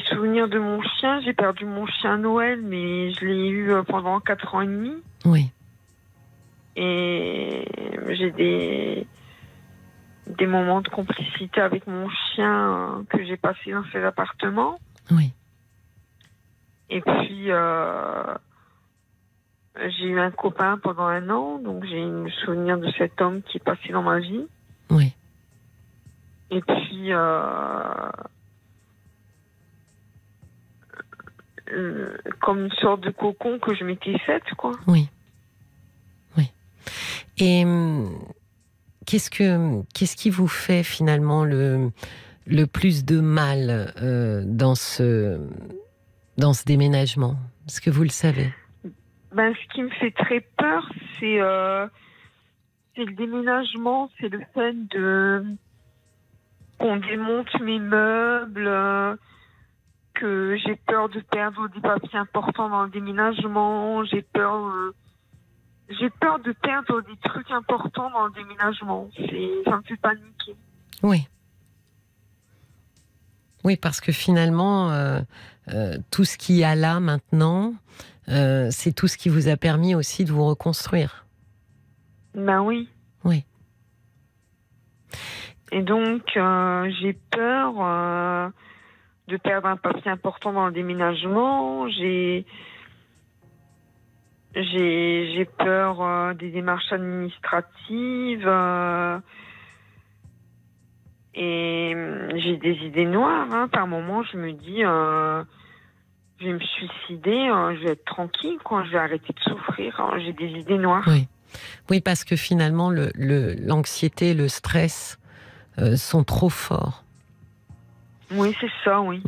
souvenirs de mon chien. J'ai perdu mon chien à Noël, mais je l'ai eu pendant 4 ans et demi. Oui. Et j'ai des moments de complicité avec mon chien que j'ai passé dans cet appartement. Oui. Et puis, j'ai eu un copain pendant 1 an, donc j'ai eu le souvenir de cet homme qui est passé dans ma vie. Oui. Et puis, comme une sorte de cocon que je m'étais faite, quoi. Oui. Oui. Et qu'est-ce qui vous fait finalement le plus de mal dans ce déménagement? Est-ce que vous le savez? Ben, ce qui me fait très peur, c'est le déménagement, c'est le fait qu'on démonte mes meubles, que j'ai peur de perdre des papiers importants dans le déménagement, j'ai peur de perdre des trucs importants dans le déménagement. Ça me fait paniquer. Oui. Oui, parce que finalement, tout ce qu'il y a là maintenant, c'est tout ce qui vous a permis aussi de vous reconstruire. Ben oui. Oui. Et donc, j'ai peur de perdre un papier important dans le déménagement. J'ai peur des démarches administratives. Et j'ai des idées noires. Hein. Par moments, je me dis, je vais me suicider, je vais être tranquille, je vais arrêter de souffrir. Hein. J'ai des idées noires. Oui, oui, parce que finalement, l'anxiété, le stress sont trop forts. Oui, c'est ça, oui.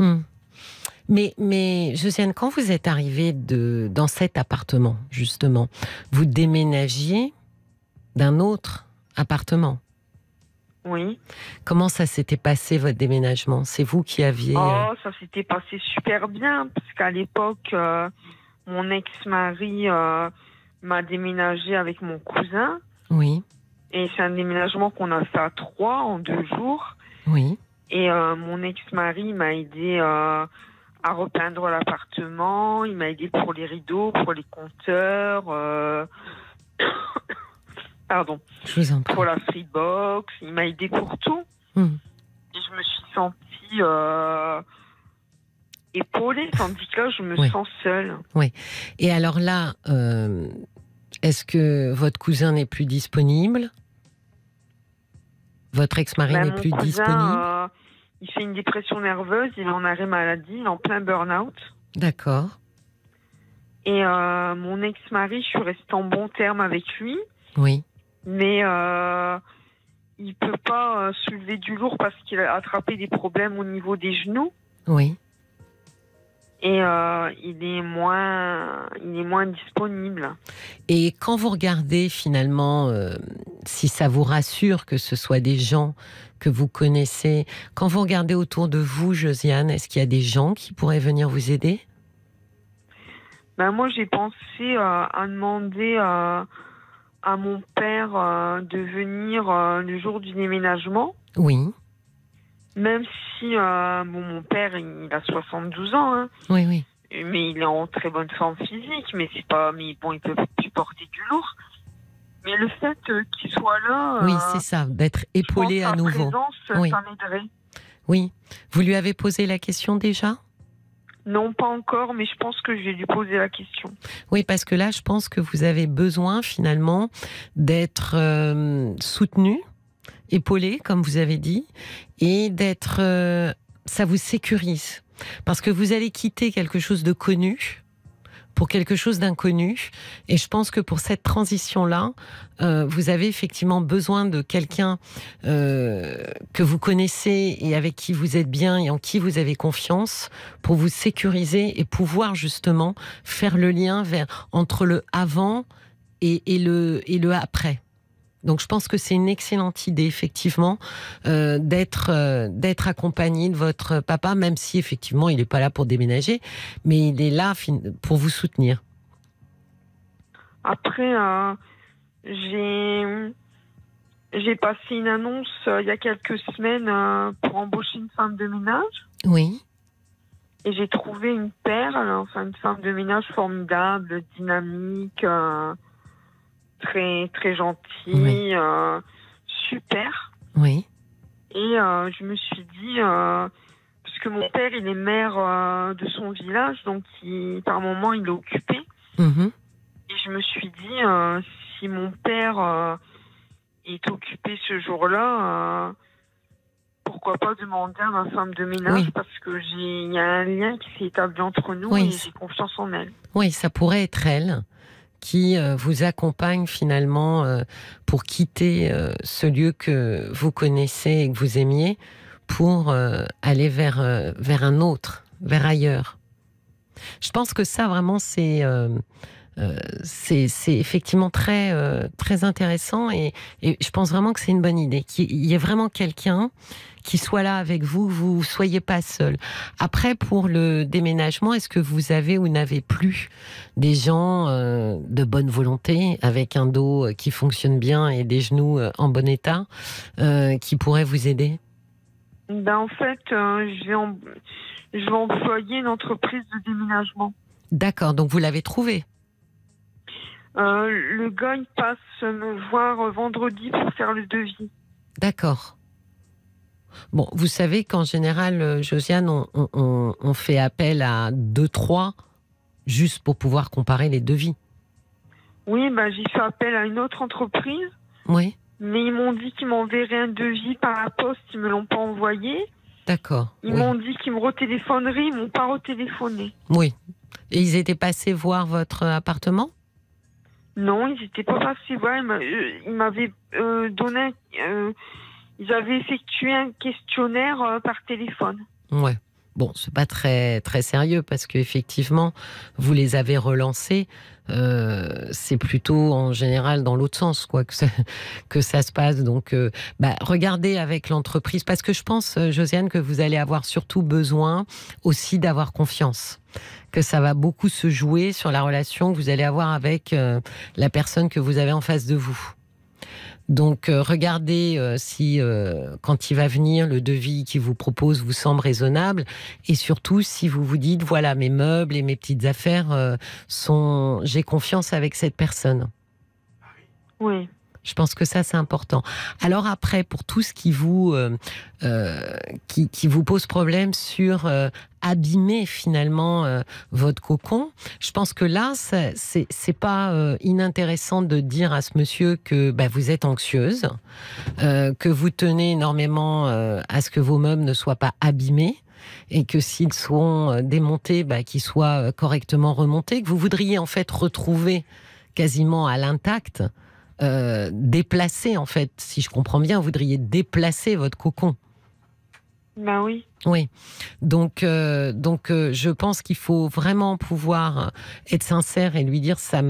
Mais Josiane, quand vous êtes arrivée dans cet appartement, justement, vous déménagiez d'un autre appartement. Oui. Comment ça s'était passé, votre déménagement? C'est vous qui aviez... Oh, ça s'était passé super bien, parce qu'à l'époque, mon ex-mari m'a déménagé avec mon cousin. Oui. Et c'est un déménagement qu'on a fait à 3 en 2 jours. Oui. Et mon ex-mari m'a aidé à repeindre l'appartement, il m'a aidé pour les rideaux, pour les compteurs... Pardon. Je vous en prie. Pour la Freebox, il m'a aidé pour tout. Et je me suis sentie épaulée, tandis que là, je me sens seule. Oui. Et alors là, est-ce que votre cousin n'est plus disponible? Votre ex-mari n'est plus disponible? Il fait une dépression nerveuse, il est en arrêt maladie, il est en plein burn-out. D'accord. Et mon ex-mari, je suis restée en bon terme avec lui. Oui. Mais il peut pas soulever du lourd parce qu'il a attrapé des problèmes au niveau des genoux. Oui. Et il est moins disponible. Et quand vous regardez finalement, si ça vous rassure que ce soit des gens que vous connaissez, quand vous regardez autour de vous, Josiane, est-ce qu'il y a des gens qui pourraient venir vous aider? Ben moi, j'ai pensé à demander à mon père de venir le jour du déménagement. Oui. Même si mon père, il a 72 ans. Hein, oui, oui. Mais il est en très bonne forme physique. Mais bon, il peut plus porter du lourd. Mais le fait qu'il soit là... oui, c'est ça, d'être épaulé à nouveau. Oui. Ça m'aiderait. Oui. Vous lui avez posé la question déjà? Non, pas encore, mais je pense que je vais lui poser la question. Oui, parce que là, je pense que vous avez besoin, finalement, d'être soutenu, épaulé, comme vous avez dit, et d'être... ça vous sécurise. Parce que vous allez quitter quelque chose de connu pour quelque chose d'inconnu. Et je pense que pour cette transition-là, vous avez effectivement besoin de quelqu'un que vous connaissez et avec qui vous êtes bien et en qui vous avez confiance pour vous sécuriser et pouvoir justement faire le lien entre le avant et le après. Donc je pense que c'est une excellente idée, effectivement, d'être accompagné de votre papa, même si effectivement il n'est pas là pour déménager, mais il est là pour vous soutenir. Après, j'ai passé une annonce il y a quelques semaines pour embaucher une femme de ménage. Oui. Et j'ai trouvé une perle, enfin une femme de ménage formidable, dynamique, très très gentille, oui. Super. Oui. Et je me suis dit, parce que mon père, il est maire de son village, donc par moment, il est occupé. Mm-hmm. Et je me suis dit, si mon père est occupé ce jour-là, pourquoi pas demander à ma femme de ménage, oui. Parce que il y a un lien qui s'est établi entre nous, oui. Et j'ai confiance en elle. Oui, ça pourrait être elle qui vous accompagne finalement pour quitter ce lieu que vous connaissez et que vous aimiez pour aller vers un autre, vers ailleurs. Je pense que ça vraiment c'est c'est effectivement très intéressant et je pense vraiment que c'est une bonne idée. Qu'il y ait vraiment quelqu'un qui soit là avec vous, vous ne soyez pas seul. Après, pour le déménagement, est-ce que vous avez ou n'avez plus des gens de bonne volonté, avec un dos qui fonctionne bien et des genoux en bon état, qui pourraient vous aider ? En fait, je vais employer une entreprise de déménagement. D'accord, donc vous l'avez trouvé ? Le gars, il passe me voir vendredi pour faire le devis. D'accord. Bon, vous savez qu'en général, Josiane, on fait appel à 2-3 juste pour pouvoir comparer les devis. Oui, j'ai fait appel à une autre entreprise. Oui. Mais ils m'ont dit qu'ils m'enverraient un devis par la poste, ils ne me l'ont pas envoyé. D'accord. Ils m'ont dit qu'ils me retéléphoneraient, ils ne m'ont pas retéléphoné. Oui. Et ils étaient passés voir votre appartement ? Non, ils n'étaient pas passés voir. Ils m'avaient donné... ils avaient effectué un questionnaire par téléphone. Ouais. Bon, c'est pas très très sérieux parce qu'effectivement, vous les avez relancés. C'est plutôt en général dans l'autre sens, quoi, que ça se passe. Donc, regardez avec l'entreprise, parce que je pense, Josiane, que vous allez avoir surtout besoin aussi d'avoir confiance. Que ça va beaucoup se jouer sur la relation que vous allez avoir avec la personne que vous avez en face de vous. Donc, regardez si, quand il va venir, le devis qu'il vous propose vous semble raisonnable. Et surtout, si vous vous dites, voilà, mes meubles et mes petites affaires j'ai confiance avec cette personne. Oui. Je pense que ça, c'est important. Alors après, pour tout ce qui vous pose problème sur abîmer finalement votre cocon, je pense que là, c'est pas inintéressant de dire à ce monsieur que vous êtes anxieuse, que vous tenez énormément à ce que vos meubles ne soient pas abîmés, et que s'ils sont démontés, qu'ils soient correctement remontés, que vous voudriez en fait retrouver quasiment à l'intact. Déplacer, en fait, si je comprends bien, vous voudriez déplacer votre cocon. Oui. Oui. Donc, je pense qu'il faut vraiment pouvoir être sincère et lui dire ça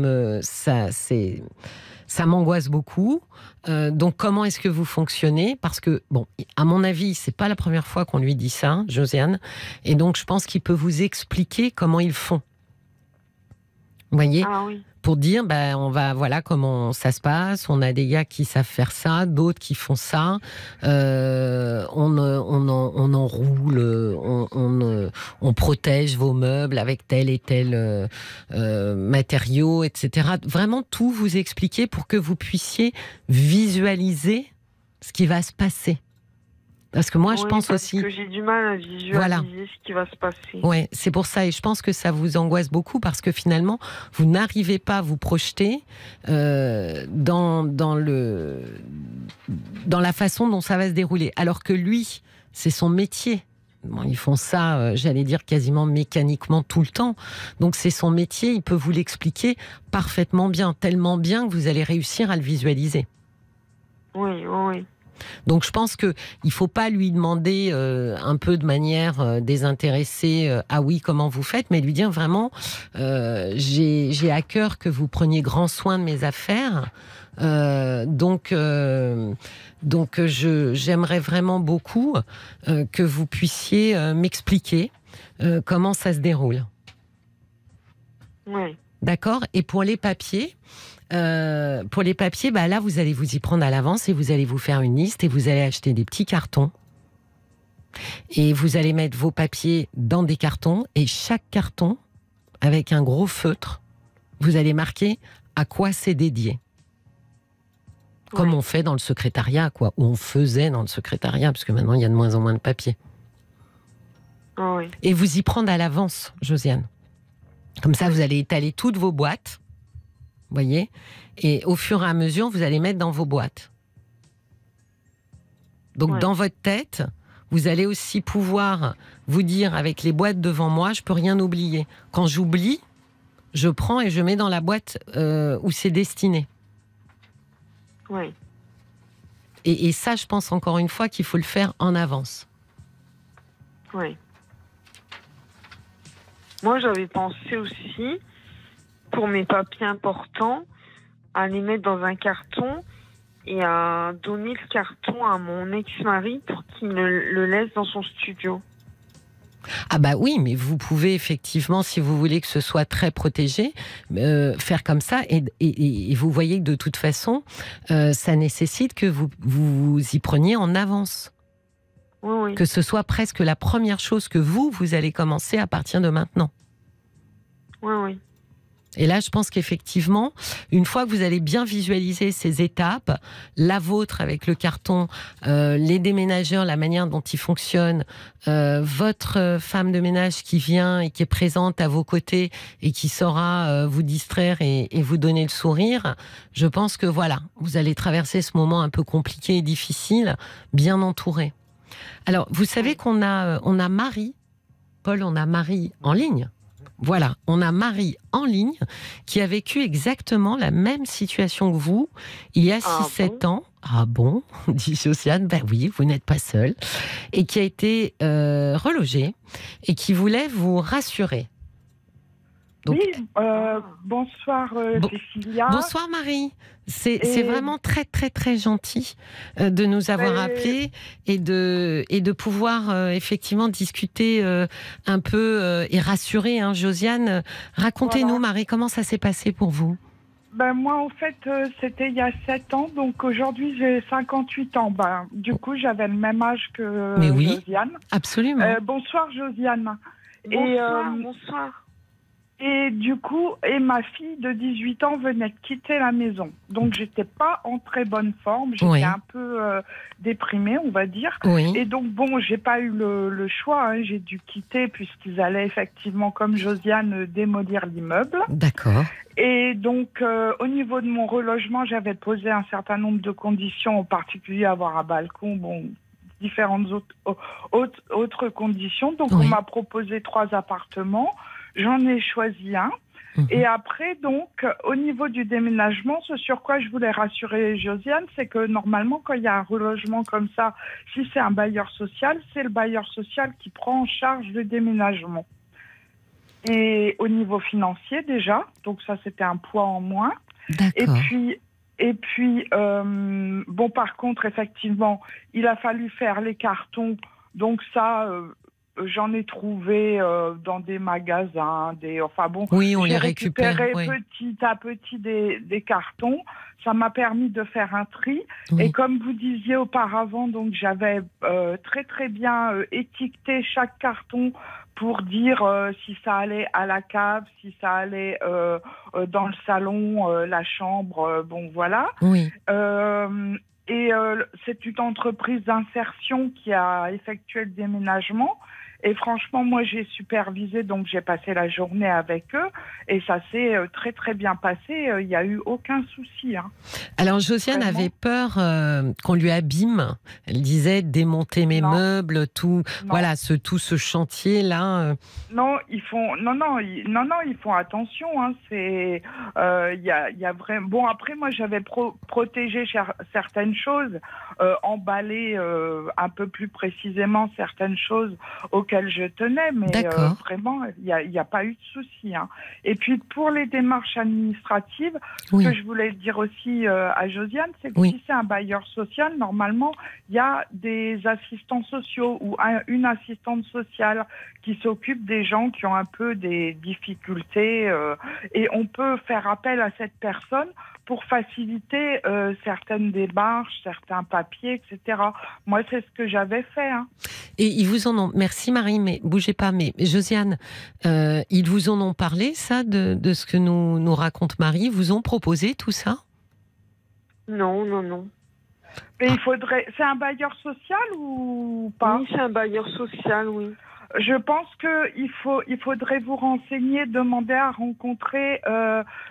m'angoisse beaucoup. Donc, comment est-ce que vous fonctionnez ? Parce que, à mon avis, c'est pas la première fois qu'on lui dit ça, Josiane. Et donc, je pense qu'il peut vous expliquer comment ils font. Vous voyez ? Ah oui. Pour dire, voilà comment ça se passe. On a des gars qui savent faire ça, d'autres qui font ça. On enroule, on protège vos meubles avec tel et tel matériau, etc. Vraiment tout vous expliquer pour que vous puissiez visualiser ce qui va se passer. Parce que moi, je pense aussi... Parce que j'ai du mal à visualiser ce qui va se passer. Ouais, c'est pour ça. Et je pense que ça vous angoisse beaucoup parce que finalement, vous n'arrivez pas à vous projeter dans la façon dont ça va se dérouler. Alors que lui, c'est son métier. Ils font ça, j'allais dire, quasiment mécaniquement tout le temps. Donc, c'est son métier. Il peut vous l'expliquer parfaitement bien. Tellement bien que vous allez réussir à le visualiser. Oui. Donc je pense qu'il ne faut pas lui demander un peu de manière désintéressée ah oui, comment vous faites, mais lui dire vraiment j'ai à cœur que vous preniez grand soin de mes affaires. Donc j'aimerais vraiment beaucoup que vous puissiez m'expliquer comment ça se déroule. Oui. D'accord ? Et pour les papiers, là, vous allez vous y prendre à l'avance et vous allez vous faire une liste et vous allez acheter des petits cartons. Et vous allez mettre vos papiers dans des cartons et chaque carton, avec un gros feutre, vous allez marquer à quoi c'est dédié. Comme on fait dans le secrétariat, quoi, ou on faisait dans le secrétariat, parce que maintenant, il y a de moins en moins de papiers. Oui. Et vous y prendre à l'avance, Josiane. Comme ça, vous allez étaler toutes vos boîtes. Vous voyez ? Et au fur et à mesure, vous allez mettre dans vos boîtes. Donc, dans votre tête, vous allez aussi pouvoir vous dire, avec les boîtes devant moi, je ne peux rien oublier. Quand j'oublie, je prends et je mets dans la boîte où c'est destiné. Oui. Et ça, je pense encore une fois qu'il faut le faire en avance. Oui. Moi, j'avais pensé aussi... pour mes papiers importants, à les mettre dans un carton et à donner le carton à mon ex-mari pour qu'il le laisse dans son studio. Ah bah oui, mais vous pouvez effectivement, si vous voulez que ce soit très protégé, faire comme ça. Et vous voyez que de toute façon, ça nécessite que vous y preniez en avance. Oui, oui. Que ce soit presque la première chose que vous allez commencer à partir de maintenant. Oui, oui. Et là, je pense qu'effectivement, une fois que vous allez bien visualiser ces étapes, la vôtre avec le carton, les déménageurs, la manière dont ils fonctionnent, votre femme de ménage qui vient et qui est présente à vos côtés et qui saura vous distraire et vous donner le sourire, je pense que voilà, vous allez traverser ce moment un peu compliqué et difficile, bien entouré. Alors, vous savez qu'on a Marie, Paul, on a Marie en ligne. Voilà, on a Marie en ligne qui a vécu exactement la même situation que vous il y a 6-7 ans. Ah bon, dit Josiane, ben oui, vous n'êtes pas seule. Et qui a été relogée et qui voulait vous rassurer. Donc, oui, bonsoir Cécilia. Bonsoir Marie. C'est vraiment très très très gentil de nous avoir appelés et de pouvoir effectivement discuter un peu et rassurer Josiane. Racontez-nous Marie, comment ça s'est passé pour vous? Ben moi en fait c'était il y a 7 ans, donc aujourd'hui j'ai 58 ans. Ben, du coup j'avais le même âge que Mais oui, Josiane. Absolument. Bonsoir Josiane. Bonsoir. Et du coup, ma fille de 18 ans venait de quitter la maison. Donc, j'étais pas en très bonne forme. J'étais un peu déprimée, on va dire. Oui. Et donc, bon, j'ai pas eu le choix. J'ai dû quitter puisqu'ils allaient effectivement, comme Josiane, démolir l'immeuble. D'accord. Et donc, au niveau de mon relogement, j'avais posé un certain nombre de conditions, en particulier avoir un balcon, différentes autres conditions. Donc, on m'a proposé 3 appartements. J'en ai choisi un. Et après, donc, au niveau du déménagement, ce sur quoi je voulais rassurer Josiane, c'est que normalement, quand il y a un relogement comme ça, si c'est un bailleur social, c'est le bailleur social qui prend en charge le déménagement. Et au niveau financier, déjà, donc ça, c'était un poids en moins. D'accord. Et puis, bon, par contre, effectivement, il a fallu faire les cartons. Donc ça... j'en ai trouvé dans des magasins, oui, on les récupère récupéré petit à petit des cartons. Ça m'a permis de faire un tri. Oui. Et comme vous disiez auparavant, donc j'avais très très bien étiqueté chaque carton pour dire si ça allait à la cave, si ça allait dans le salon, la chambre, bon voilà. Oui. Et c'est une entreprise d'insertion qui a effectué le déménagement. Et franchement, moi, j'ai supervisé, donc j'ai passé la journée avec eux. Et ça s'est très, très bien passé. Il n'y a eu aucun souci. Alors, Josiane avait peur qu'on lui abîme. Elle disait démonter mes meubles, tout. Non. Voilà, tout ce chantier-là. Non, ils font attention. C'est, y a vraiment. Bon, après, moi, j'avais protégé certaines choses, emballé un peu plus précisément certaines choses auxquelles je tenais, mais vraiment, il n'y a pas eu de souci. Et puis, pour les démarches administratives, ce que je voulais dire aussi à Josiane, c'est que si c'est un bailleur social, normalement, il y a des assistants sociaux ou une assistante sociale qui s'occupe des gens qui ont un peu des difficultés et on peut faire appel à cette personne pour faciliter certaines démarches, certains papiers, etc. Moi, c'est ce que j'avais fait. Et ils vous en ont... Merci Marie, mais bougez pas. Mais Josiane, ils vous en ont parlé, ça, de ce que nous raconte Marie? Ils vous ont proposé tout ça? Non. Mais il faudrait... C'est un bailleur social ou pas? Oui, c'est un bailleur social, oui. Je pense qu'il faudrait vous renseigner, demander à rencontrer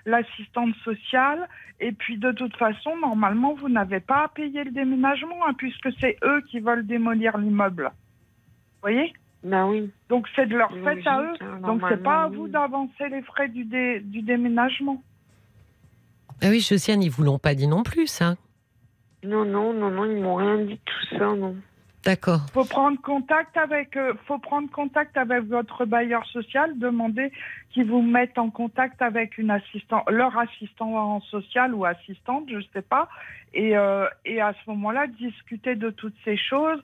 l'assistante sociale. Et puis, de toute façon, normalement, vous n'avez pas à payer le déménagement, puisque c'est eux qui veulent démolir l'immeuble. Vous voyez? Ben oui. Donc, c'est de leur fait à eux. Donc, c'est pas à vous d'avancer les frais du déménagement. Ah oui, Josiane, ils ne vous l'ont pas dit non plus, ça. Non, ils m'ont rien dit de tout ça, non. D'accord. Faut prendre contact avec votre bailleur social, demander qu'ils vous mettent en contact avec leur assistant social ou assistante, je sais pas, et à ce moment-là discuter de toutes ces choses,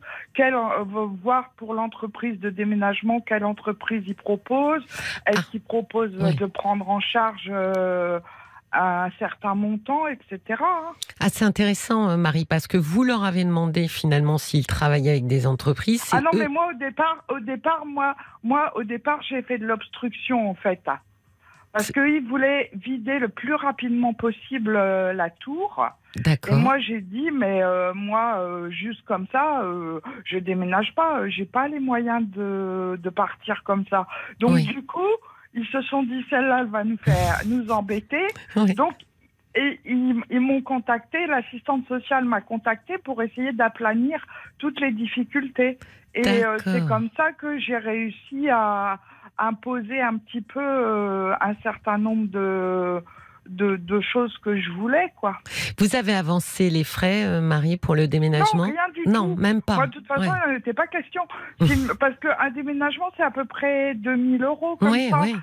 voir pour l'entreprise de déménagement quelle entreprise il propose, est-ce qu'il propose de prendre en charge à un certain montant, etc. Ah, c'est intéressant, Marie, parce que vous leur avez demandé finalement s'ils travaillaient avec des entreprises. Ah non, mais moi au départ, j'ai fait de l'obstruction en fait, parce qu'ils voulaient vider le plus rapidement possible la tour. D'accord. Et moi j'ai dit, mais juste comme ça, je déménage pas, j'ai pas les moyens de partir comme ça. Donc du coup, ils se sont dit, celle-là, elle va nous embêter. Oui. Donc, et ils m'ont contacté, l'assistante sociale m'a contacté pour essayer d'aplanir toutes les difficultés. Et c'est comme ça que j'ai réussi à imposer un petit peu un certain nombre de choses que je voulais, quoi. Vous avez avancé les frais, Marie, pour le déménagement? Non, rien du tout. Non, même pas. Moi, de toute façon, il n'était pas question. Parce qu'un déménagement, c'est à peu près 2000 € comme ça. Oui.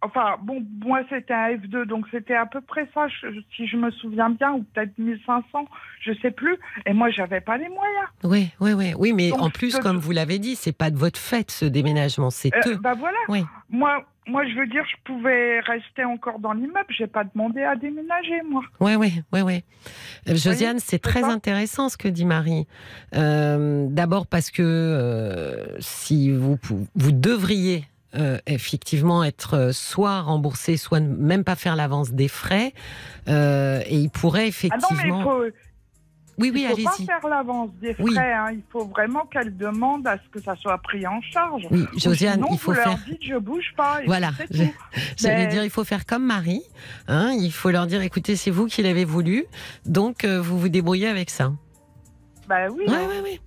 Enfin, bon, moi, c'était un F2, donc c'était à peu près ça, si je me souviens bien, ou peut-être 1500, je sais plus. Et moi, j'avais pas les moyens. Oui, mais donc, en plus, comme vous l'avez dit, c'est pas de votre fait, ce déménagement, c'est eux. Bah voilà. Oui. Moi, je veux dire, je pouvais rester encore dans l'immeuble. J'ai pas demandé à déménager, moi. Oui. Josiane, c'est très intéressant ce que dit Marie. D'abord parce que si vous devriez effectivement être soit remboursé, soit même pas faire l'avance des frais, et il pourrait effectivement... Ah non, mais Oui, il allez-y. Il ne faut pas faire l'avance des frais. Hein. Il faut vraiment qu'elle demande à ce que ça soit pris en charge. Oui, Josiane, sinon, il faut vous faire... leur dites, je bouge pas. Voilà. J'allais dire, il faut faire comme Marie. Hein, il faut leur dire, écoutez, c'est vous qui l'avez voulu, donc vous vous débrouillez avec ça. Bah oui. Oui.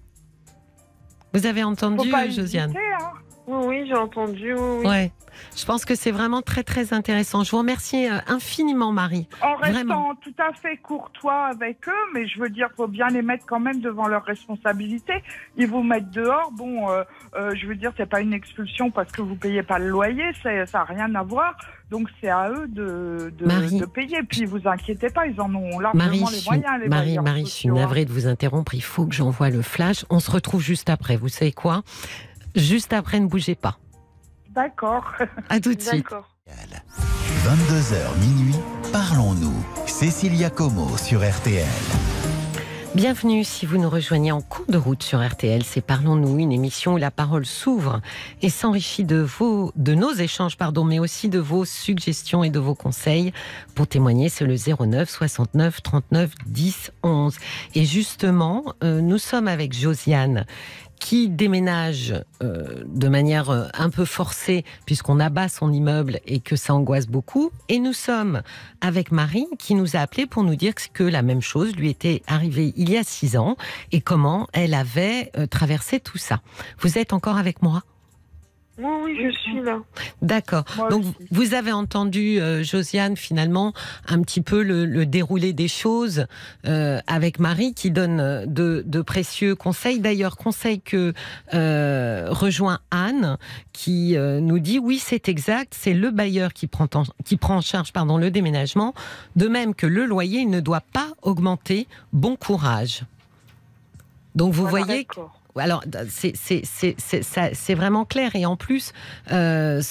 Vous avez entendu, Josiane? Hésiter, hein. Oui, j'ai entendu. Oui. Ouais. Je pense que c'est vraiment très très intéressant. Je vous remercie infiniment, Marie. En restant vraiment tout à fait courtois avec eux, mais je veux dire, faut bien les mettre quand même devant leurs responsabilités. Ils vous mettent dehors, bon, je veux dire, c'est pas une expulsion parce que vous payez pas le loyer, ça n'a rien à voir. Donc c'est à eux de payer. Puis vous inquiétez pas, ils en ont largement les moyens. Marie, je suis navrée de vous interrompre. Il faut que j'envoie le flash. On se retrouve juste après. Vous savez quoi? Juste après, ne bougez pas. D'accord. À tout de suite. 22h minuit, parlons-nous. Cécilia Como sur RTL. Bienvenue si vous nous rejoignez en cours de route sur RTL. C'est Parlons-nous, une émission où la parole s'ouvre et s'enrichit de nos échanges, mais aussi de vos suggestions et de vos conseils. Pour témoigner, c'est le 09 69 39 10 11. Et justement, nous sommes avec Josiane, qui déménage de manière un peu forcée, puisqu'on abat son immeuble et que ça angoisse beaucoup. Et nous sommes avec Marie, qui nous a appelé pour nous dire que la même chose lui était arrivée il y a 6 ans, et comment elle avait traversé tout ça. Vous êtes encore avec moi ? Oui, je suis là. D'accord. Donc, vous avez entendu, Josiane, finalement, un petit peu le déroulé des choses avec Marie, qui donne de précieux conseils. D'ailleurs, conseil que rejoint Anne, qui nous dit, oui, c'est exact, c'est le bailleur qui prend en charge le déménagement, de même que le loyer, il ne doit pas augmenter. Bon courage. Donc, vous voyez... Alors, c'est vraiment clair. Et en plus, elle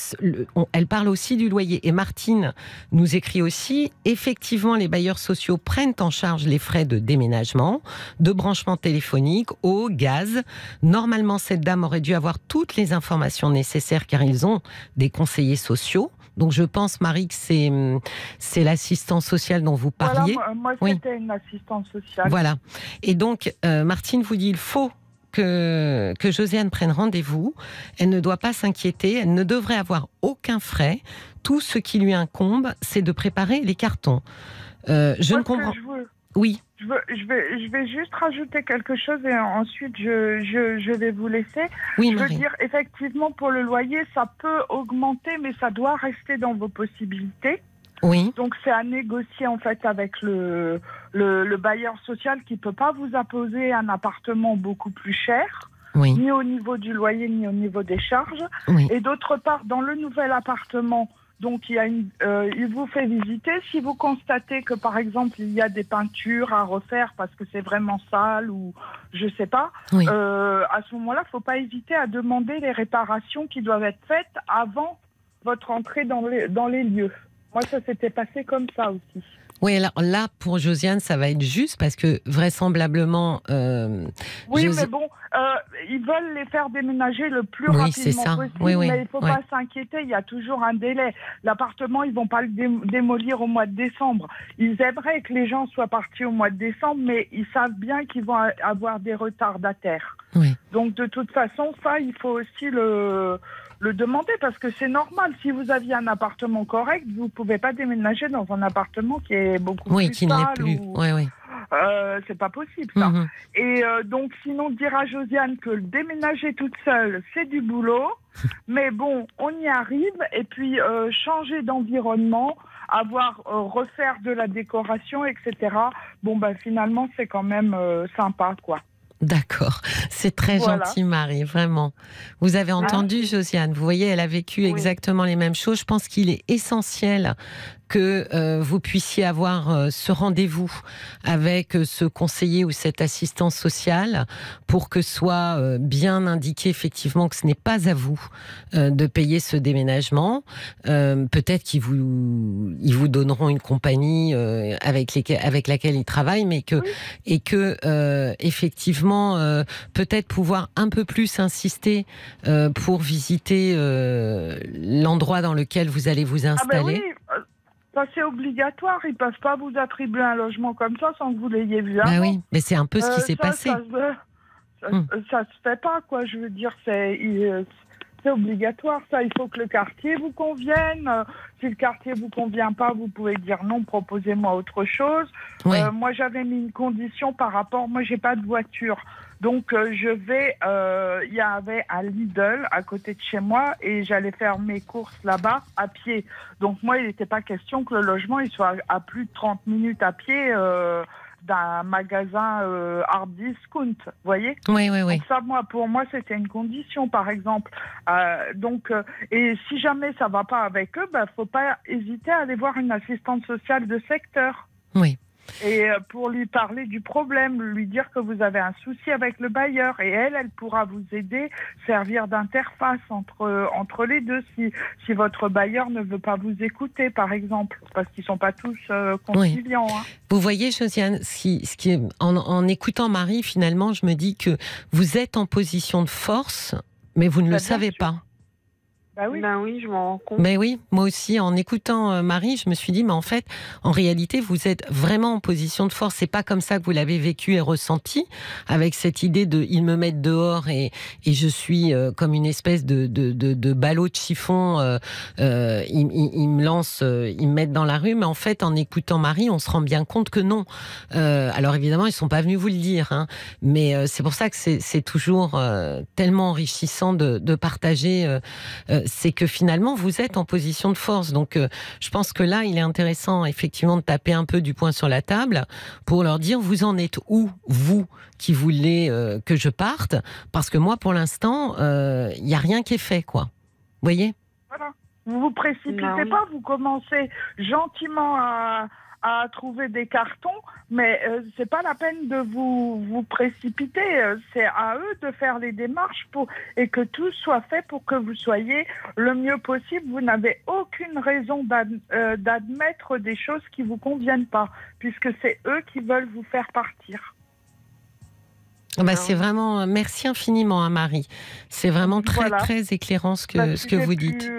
parle aussi du loyer. Et Martine nous écrit aussi, effectivement, les bailleurs sociaux prennent en charge les frais de déménagement, de branchement téléphonique, eau, gaz. Normalement, cette dame aurait dû avoir toutes les informations nécessaires car ils ont des conseillers sociaux. Donc je pense, Marie, que c'est l'assistance sociale dont vous parliez. Voilà, moi, c'était une assistante sociale. Voilà. Et donc, Martine vous dit, il faut que Josiane prenne rendez-vous. Elle ne doit pas s'inquiéter, elle ne devrait avoir aucun frais. Tout ce qui lui incombe, c'est de préparer les cartons. Je ne comprends... Oui. Je vais juste rajouter quelque chose et ensuite je vais vous laisser. Oui, je veux dire, effectivement, pour le loyer, ça peut augmenter, mais ça doit rester dans vos possibilités. Oui. Donc c'est à négocier en fait avec le le bailleur social qui peut pas vous imposer un appartement beaucoup plus cher, Oui. ni au niveau du loyer, ni au niveau des charges. Oui. Et d'autre part, dans le nouvel appartement, donc il vous fait visiter. Si vous constatez que, par exemple, il y a des peintures à refaire parce que c'est vraiment sale ou je sais pas, Oui. à ce moment-là, faut pas hésiter à demander les réparations qui doivent être faites avant votre entrée dans les lieux. Moi, ça s'était passé comme ça aussi. Oui, alors là, pour Josiane, ça va être juste parce que vraisemblablement... Oui, mais bon, ils veulent les faire déménager le plus Oui, rapidement c'est ça. possible, Oui, oui, mais il ne faut ouais. pas s'inquiéter, il y a toujours un délai. L'appartement, ils ne vont pas le démolir au mois de décembre. Ils aimeraient que les gens soient partis au mois de décembre, mais ils savent bien qu'ils vont avoir des retardataires. Oui. Donc, de toute façon, ça, il faut aussi le demander, parce que c'est normal. Si vous aviez un appartement correct, vous ne pouvez pas déménager dans un appartement qui est beaucoup plus qui ne l'est sale. plus. Oui, oui. C'est pas possible, ça. Mhm. Et donc, sinon, dire à Josiane que le déménager toute seule, c'est du boulot. Mais bon, on y arrive. Et puis, changer d'environnement, refaire de la décoration, etc. Bon, ben, finalement, c'est quand même sympa, quoi. D'accord, c'est très Voilà. gentil Marie, vraiment. Vous avez entendu Josiane, vous voyez, elle a vécu exactement les mêmes choses. Je pense qu'il est essentiel que vous puissiez avoir ce rendez-vous avec ce conseiller ou cette assistance sociale pour que soit bien indiqué effectivement que ce n'est pas à vous de payer ce déménagement. Peut-être qu'ils vous donneront une compagnie avec laquelle ils travaillent, mais que et que effectivement peut-être pouvoir un peu plus insister pour visiter l'endroit dans lequel vous allez vous installer. Ah ben oui, ça c'est obligatoire. Ils peuvent pas vous attribuer un logement comme ça sans que vous l'ayez vu avant. Bah oui, mais c'est un peu ce qui s'est passé. Ça se fait pas, quoi. Je veux dire, c'est obligatoire, ça. Il faut que le quartier vous convienne. Si le quartier vous convient pas, vous pouvez dire non, proposez-moi autre chose. Oui. Moi, j'avais mis une condition par rapport... Moi, j'ai pas de voiture. Donc, il y avait un Lidl à côté de chez moi et j'allais faire mes courses là-bas à pied. Donc, moi, il n'était pas question que le logement il soit à plus de 30 minutes à pied d'un magasin hard discount, vous voyez ? Oui. Donc ça, pour moi, c'était une condition, par exemple. Et si jamais ça va pas avec eux, faut pas hésiter à aller voir une assistante sociale de secteur. Oui. Et pour lui parler du problème, lui dire que vous avez un souci avec le bailleur. Et elle pourra vous aider, servir d'interface entre les deux si votre bailleur ne veut pas vous écouter, par exemple. Parce qu'ils sont pas tous conciliants. Oui. Hein. Vous voyez, Josiane, ce qui est, en écoutant Marie, finalement, je me dis que vous êtes en position de force, mais vous ne le savez pas. Ben oui, je m'en rends compte. Mais oui, moi aussi, en écoutant Marie, je me suis dit, mais en fait, en réalité, vous êtes vraiment en position de force. C'est pas comme ça que vous l'avez vécu et ressenti, avec cette idée de ils me mettent dehors et je suis comme une espèce de ballot de chiffon. Ils me lancent, ils me mettent dans la rue. Mais en fait, en écoutant Marie, on se rend bien compte que non. Alors évidemment, ils sont pas venus vous le dire, hein, mais c'est pour ça que c'est toujours tellement enrichissant de partager. C'est que finalement, vous êtes en position de force. Donc, je pense que là, il est intéressant, effectivement, de taper un peu du poing sur la table pour leur dire, vous en êtes où, vous, qui voulez que je parte ? Parce que moi, pour l'instant, il n'y a rien qui est fait, quoi. Vous voyez ? Voilà. Vous vous précipitez pas, vous commencez gentiment à trouver des cartons, mais c'est pas la peine de vous précipiter. C'est à eux de faire les démarches et que tout soit fait pour que vous soyez le mieux possible. Vous n'avez aucune raison d'admettre des choses qui vous conviennent pas, puisque c'est eux qui veulent vous faire partir. C'est vraiment... Merci infiniment, hein, Marie. C'est vraiment très éclairant ce que vous dites.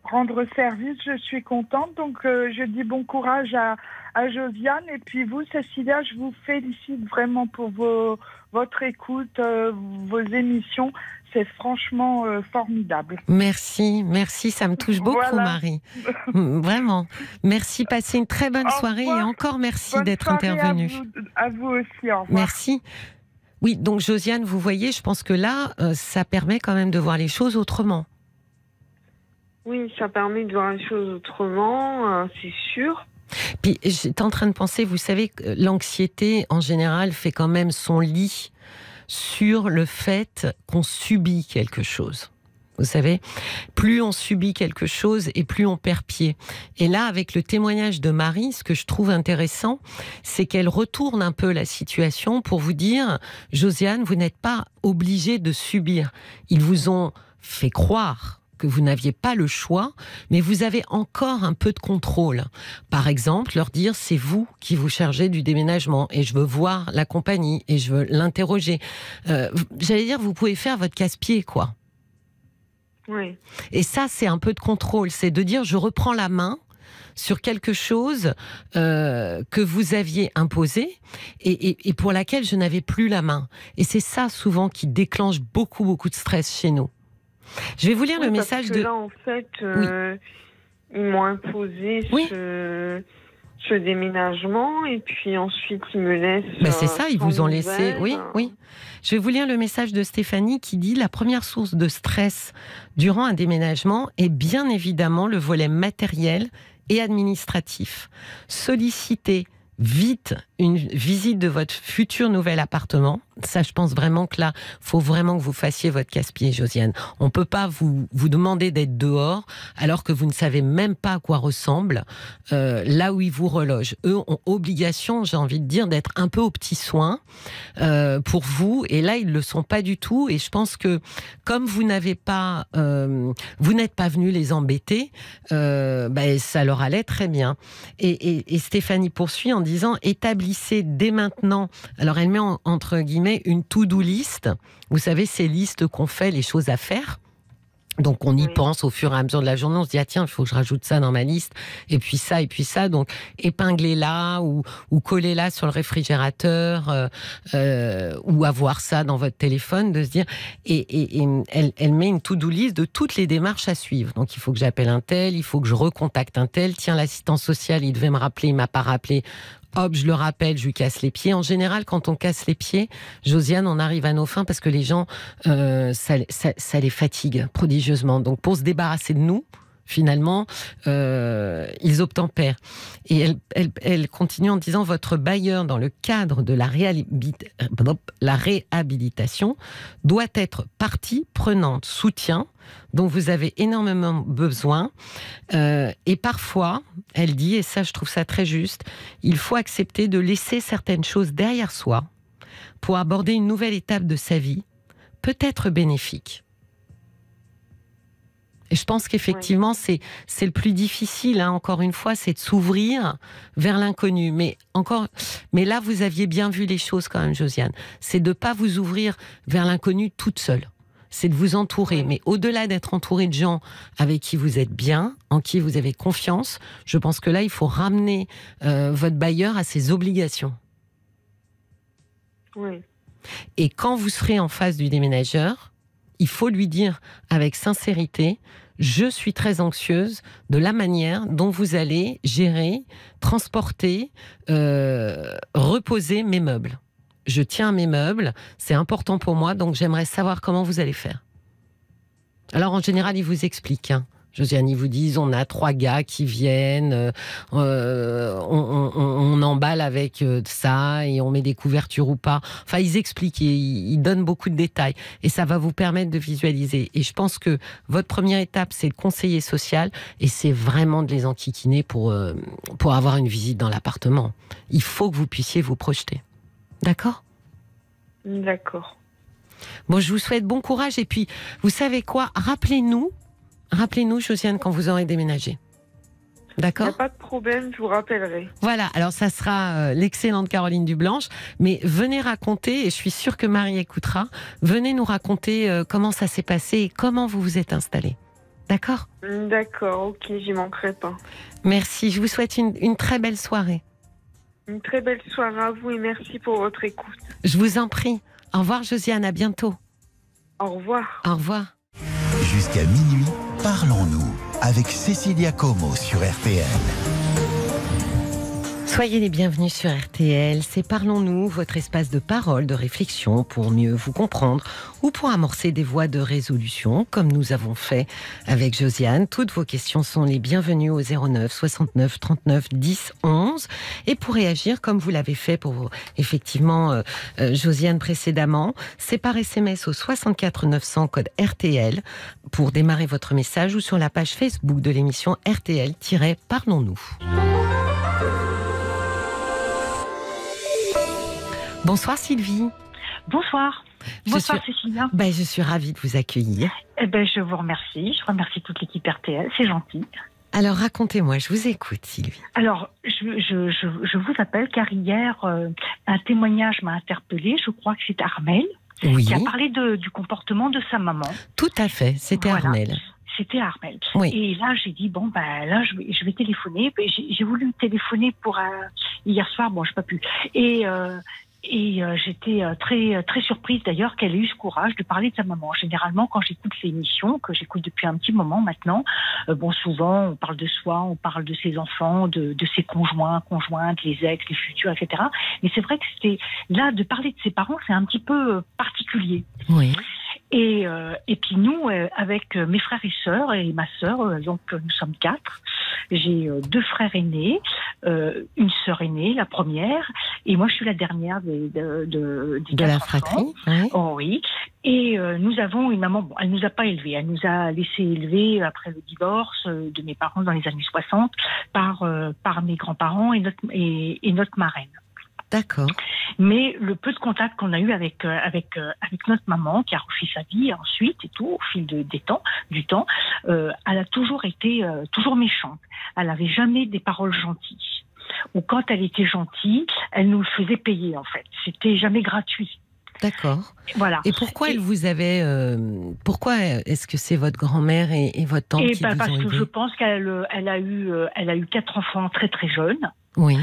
Rendre service, je suis contante. Donc, je dis bon courage à Josiane. Et puis vous, Cécilia, je vous félicite vraiment pour votre écoute, vos émissions. C'est franchement formidable. Merci, ça me touche beaucoup, Marie. Vraiment. Merci, passez une très bonne soirée et encore merci d'être intervenue. À vous aussi, au revoir. Merci. Oui, donc Josiane, vous voyez, je pense que là, ça permet quand même de voir les choses autrement. Oui, ça permet de voir les choses autrement, c'est sûr. Puis j'étais en train de penser, vous savez, que l'anxiété en général fait quand même son lit sur le fait qu'on subit quelque chose. Vous savez, plus on subit quelque chose et plus on perd pied. Et là, avec le témoignage de Marie, ce que je trouve intéressant, c'est qu'elle retourne un peu la situation pour vous dire, Josiane, vous n'êtes pas obligée de subir. Ils vous ont fait croire que vous n'aviez pas le choix, mais vous avez encore un peu de contrôle. Par exemple, leur dire, c'est vous qui vous chargez du déménagement et je veux voir la compagnie et je veux l'interroger. J'allais dire, vous pouvez faire votre casse-pied, quoi. Oui. Et ça, c'est un peu de contrôle. C'est de dire, je reprends la main sur quelque chose que vous aviez imposé et pour laquelle je n'avais plus la main. Et c'est ça, souvent, qui déclenche beaucoup, beaucoup de stress chez nous. Je vais vous lire le message parce que de... là, en fait, Oui. ils m'ont imposé Oui. ce déménagement et puis ensuite ils me laissent. Ben c'est ça, ils sans vous ont laissé. nouvelles. Oui, oui. Je vais vous lire le message de Stéphanie qui dit: la première source de stress durant un déménagement est bien évidemment le volet matériel et administratif. Sollicitez vite une visite de votre futur nouvel appartement. Ça, je pense vraiment que là, faut vraiment que vous fassiez votre casse-pied, Josiane. On peut pas vous demander d'être dehors alors que vous ne savez même pas à quoi ressemble là où ils vous relogent. Eux ont obligation, j'ai envie de dire, d'être un peu aux petits soins pour vous. Et là, ils le sont pas du tout. Et je pense que comme vous n'avez pas, vous n'êtes pas venu les embêter, ça leur allait très bien. Et Stéphanie poursuit en disant: établissez dès maintenant. Alors elle met entre guillemets une to-do list. Vous savez, ces listes qu'on fait, les choses à faire. Donc on y pense au fur et à mesure de la journée, on se dit, ah tiens, il faut que je rajoute ça dans ma liste, et puis ça, donc épinglez-la ou collez-la sur le réfrigérateur, ou avoir ça dans votre téléphone, de se dire, et elle met une to-do list de toutes les démarches à suivre. Donc il faut que j'appelle un tel, il faut que je recontacte un tel, tiens, l'assistant social, il devait me rappeler, il m'a pas rappelé. Hop, je le rappelle, je lui casse les pieds. En général, quand on casse les pieds, Josiane, on arrive à nos fins parce que les gens, ça les fatigue prodigieusement. Donc, pour se débarrasser de nous, finalement, ils obtempèrent. Et elle continue en disant: votre bailleur, dans le cadre de la réhabilitation, doit être partie prenante, soutien, dont vous avez énormément besoin. Et parfois, elle dit, et ça je trouve ça très juste, il faut accepter de laisser certaines choses derrière soi pour aborder une nouvelle étape de sa vie, peut-être bénéfique. Et je pense qu'effectivement, c'est le plus difficile, hein, encore une fois, c'est de s'ouvrir vers l'inconnu. Mais là, vous aviez bien vu les choses quand même, Josiane. C'est de ne pas vous ouvrir vers l'inconnu toute seule. C'est de vous entourer. Mais au-delà d'être entouré de gens avec qui vous êtes bien, en qui vous avez confiance, je pense que là, il faut ramener votre bailleur à ses obligations. Oui. Et quand vous serez en face du déménageur, il faut lui dire avec sincérité: je suis très anxieuse de la manière dont vous allez gérer, transporter, reposer mes meubles. Je tiens à mes meubles, c'est important pour moi, donc j'aimerais savoir comment vous allez faire. Alors en général, ils vous expliquent, hein. Josiane, ils vous disent, on a 3 gars qui viennent, on emballe avec ça et on met des couvertures ou pas. Enfin, ils expliquent, ils donnent beaucoup de détails et ça va vous permettre de visualiser. Et je pense que votre première étape, c'est le conseiller social et c'est vraiment de les enquiquiner pour avoir une visite dans l'appartement. Il faut que vous puissiez vous projeter. D'accord ? D'accord. Bon, je vous souhaite bon courage et puis, vous savez quoi ? Rappelez-nous, Josiane, quand vous aurez déménagé. D'accord ? Il n'y a pas de problème, je vous rappellerai. Voilà, alors ça sera l'excellente Caroline Dublanche, mais venez raconter, et je suis sûre que Marie écoutera, venez nous raconter comment ça s'est passé et comment vous vous êtes installés. D'accord ? D'accord, ok, j'y manquerai pas. Merci, je vous souhaite une très belle soirée. Une très belle soirée à vous et merci pour votre écoute. Je vous en prie. Au revoir Josiane, à bientôt. Au revoir. Au revoir. Jusqu'à minuit, parlons-nous avec Cécilia Como sur RTL. Soyez les bienvenus sur RTL, c'est Parlons-nous, votre espace de parole, de réflexion pour mieux vous comprendre ou pour amorcer des voies de résolution comme nous avons fait avec Josiane. Toutes vos questions sont les bienvenues au 09 69 39 10 11 et pour réagir comme vous l'avez fait pour effectivement Josiane précédemment, c'est par SMS au 64 900 code RTL pour démarrer votre message ou sur la page Facebook de l'émission RTL-Parlons-nous. Bonsoir Sylvie. Bonsoir. Bonsoir Cécilia. Je suis ravie de vous accueillir. Je vous remercie. Je remercie toute l'équipe RTL. C'est gentil. Alors racontez-moi, je vous écoute Sylvie. Alors je vous appelle car hier un témoignage m'a interpellée. Je crois que c'est Armel qui a parlé du comportement de sa maman. Tout à fait, c'était Armel. C'était Armel. Oui. Et là, j'ai dit, là, je vais téléphoner. J'ai voulu téléphoner pour hier soir, j'ai pas pu. Et j'étais très très surprise d'ailleurs qu'elle ait eu ce courage de parler de sa maman. Généralement, quand j'écoute ces émissions, que j'écoute depuis un petit moment maintenant, souvent on parle de soi, on parle de ses enfants, de ses conjointes, les ex, les futurs, etc. Mais c'est vrai que c'était là de parler de ses parents, c'est un petit peu particulier. Oui. Et puis nous, avec mes frères et sœurs et ma sœur, donc nous sommes 4. J'ai 2 frères aînés, une sœur aînée, la première, et moi je suis la dernière des de la fratrie. Oui. Oh oui. Et nous avons une maman, elle nous a pas élevés, elle nous a laissé élever après le divorce de mes parents dans les années 60 par mes grands-parents et notre marraine. D'accord. Mais le peu de contact qu'on a eu avec notre maman, qui a refait sa vie ensuite et tout, au fil du temps, elle a toujours été toujours méchante. Elle n'avait jamais des paroles gentilles. Ou quand elle était gentille, elle nous le faisait payer en fait. C'était jamais gratuit. D'accord. Voilà. Et pourquoi elle vous avait pourquoi est-ce que c'est votre grand-mère et votre tante qui vous ont parce que élevé? je pense qu'elle a eu 4 enfants très très jeunes. Oui.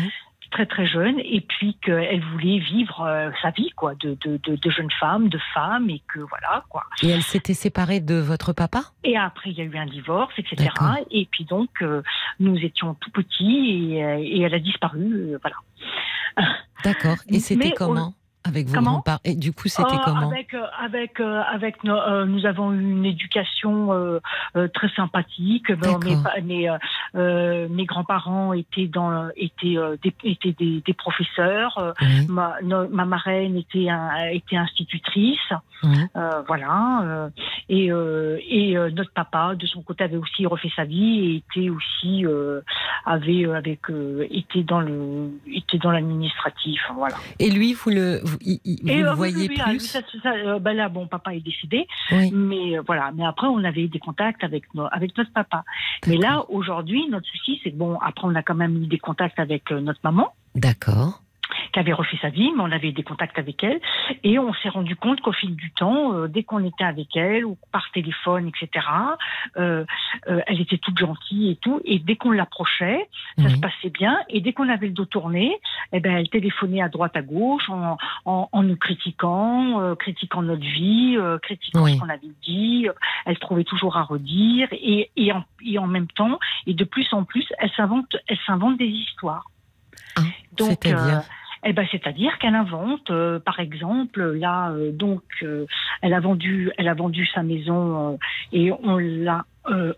Très très jeune, et puis qu'elle voulait vivre sa vie quoi, de jeune femme, de femme, et que voilà quoi. Et elle s'était séparée de votre papa? Et après il y a eu un divorce, etc. D'accord. Et puis donc nous étions tout petits et elle a disparu, voilà. D'accord. Et c'était comment avec vos grands-parents? Et du coup, c'était comment? Nous avons eu une éducation très sympathique. Mes grands-parents étaient des professeurs. Oui. Ma marraine était institutrice. Oui. Voilà. Et notre papa, de son côté, avait aussi refait sa vie et était aussi était dans l'administratif. Voilà. Et lui, vous le voyez plus? Là, papa est décédé, Oui. mais voilà. Mais après, on avait eu des contacts avec notre papa. Mais là, aujourd'hui, notre souci, c'est que après, on a quand même eu des contacts avec notre maman. D'accord. Qui avait refait sa vie, mais on avait des contacts avec elle. Et on s'est rendu compte qu'au fil du temps, dès qu'on était avec elle, ou par téléphone, etc., elle était toute gentille et tout. Et dès qu'on l'approchait, ça se passait bien. Et dès qu'on avait le dos tourné, elle téléphonait à droite, à gauche, en nous critiquant notre vie, critiquant ce qu'on avait dit. Elle trouvait toujours à redire. Et en même temps, et de plus en plus, elle s'invente des histoires. Donc, c'est-à-dire qu'elle invente, par exemple, là, elle a vendu sa maison et on l'a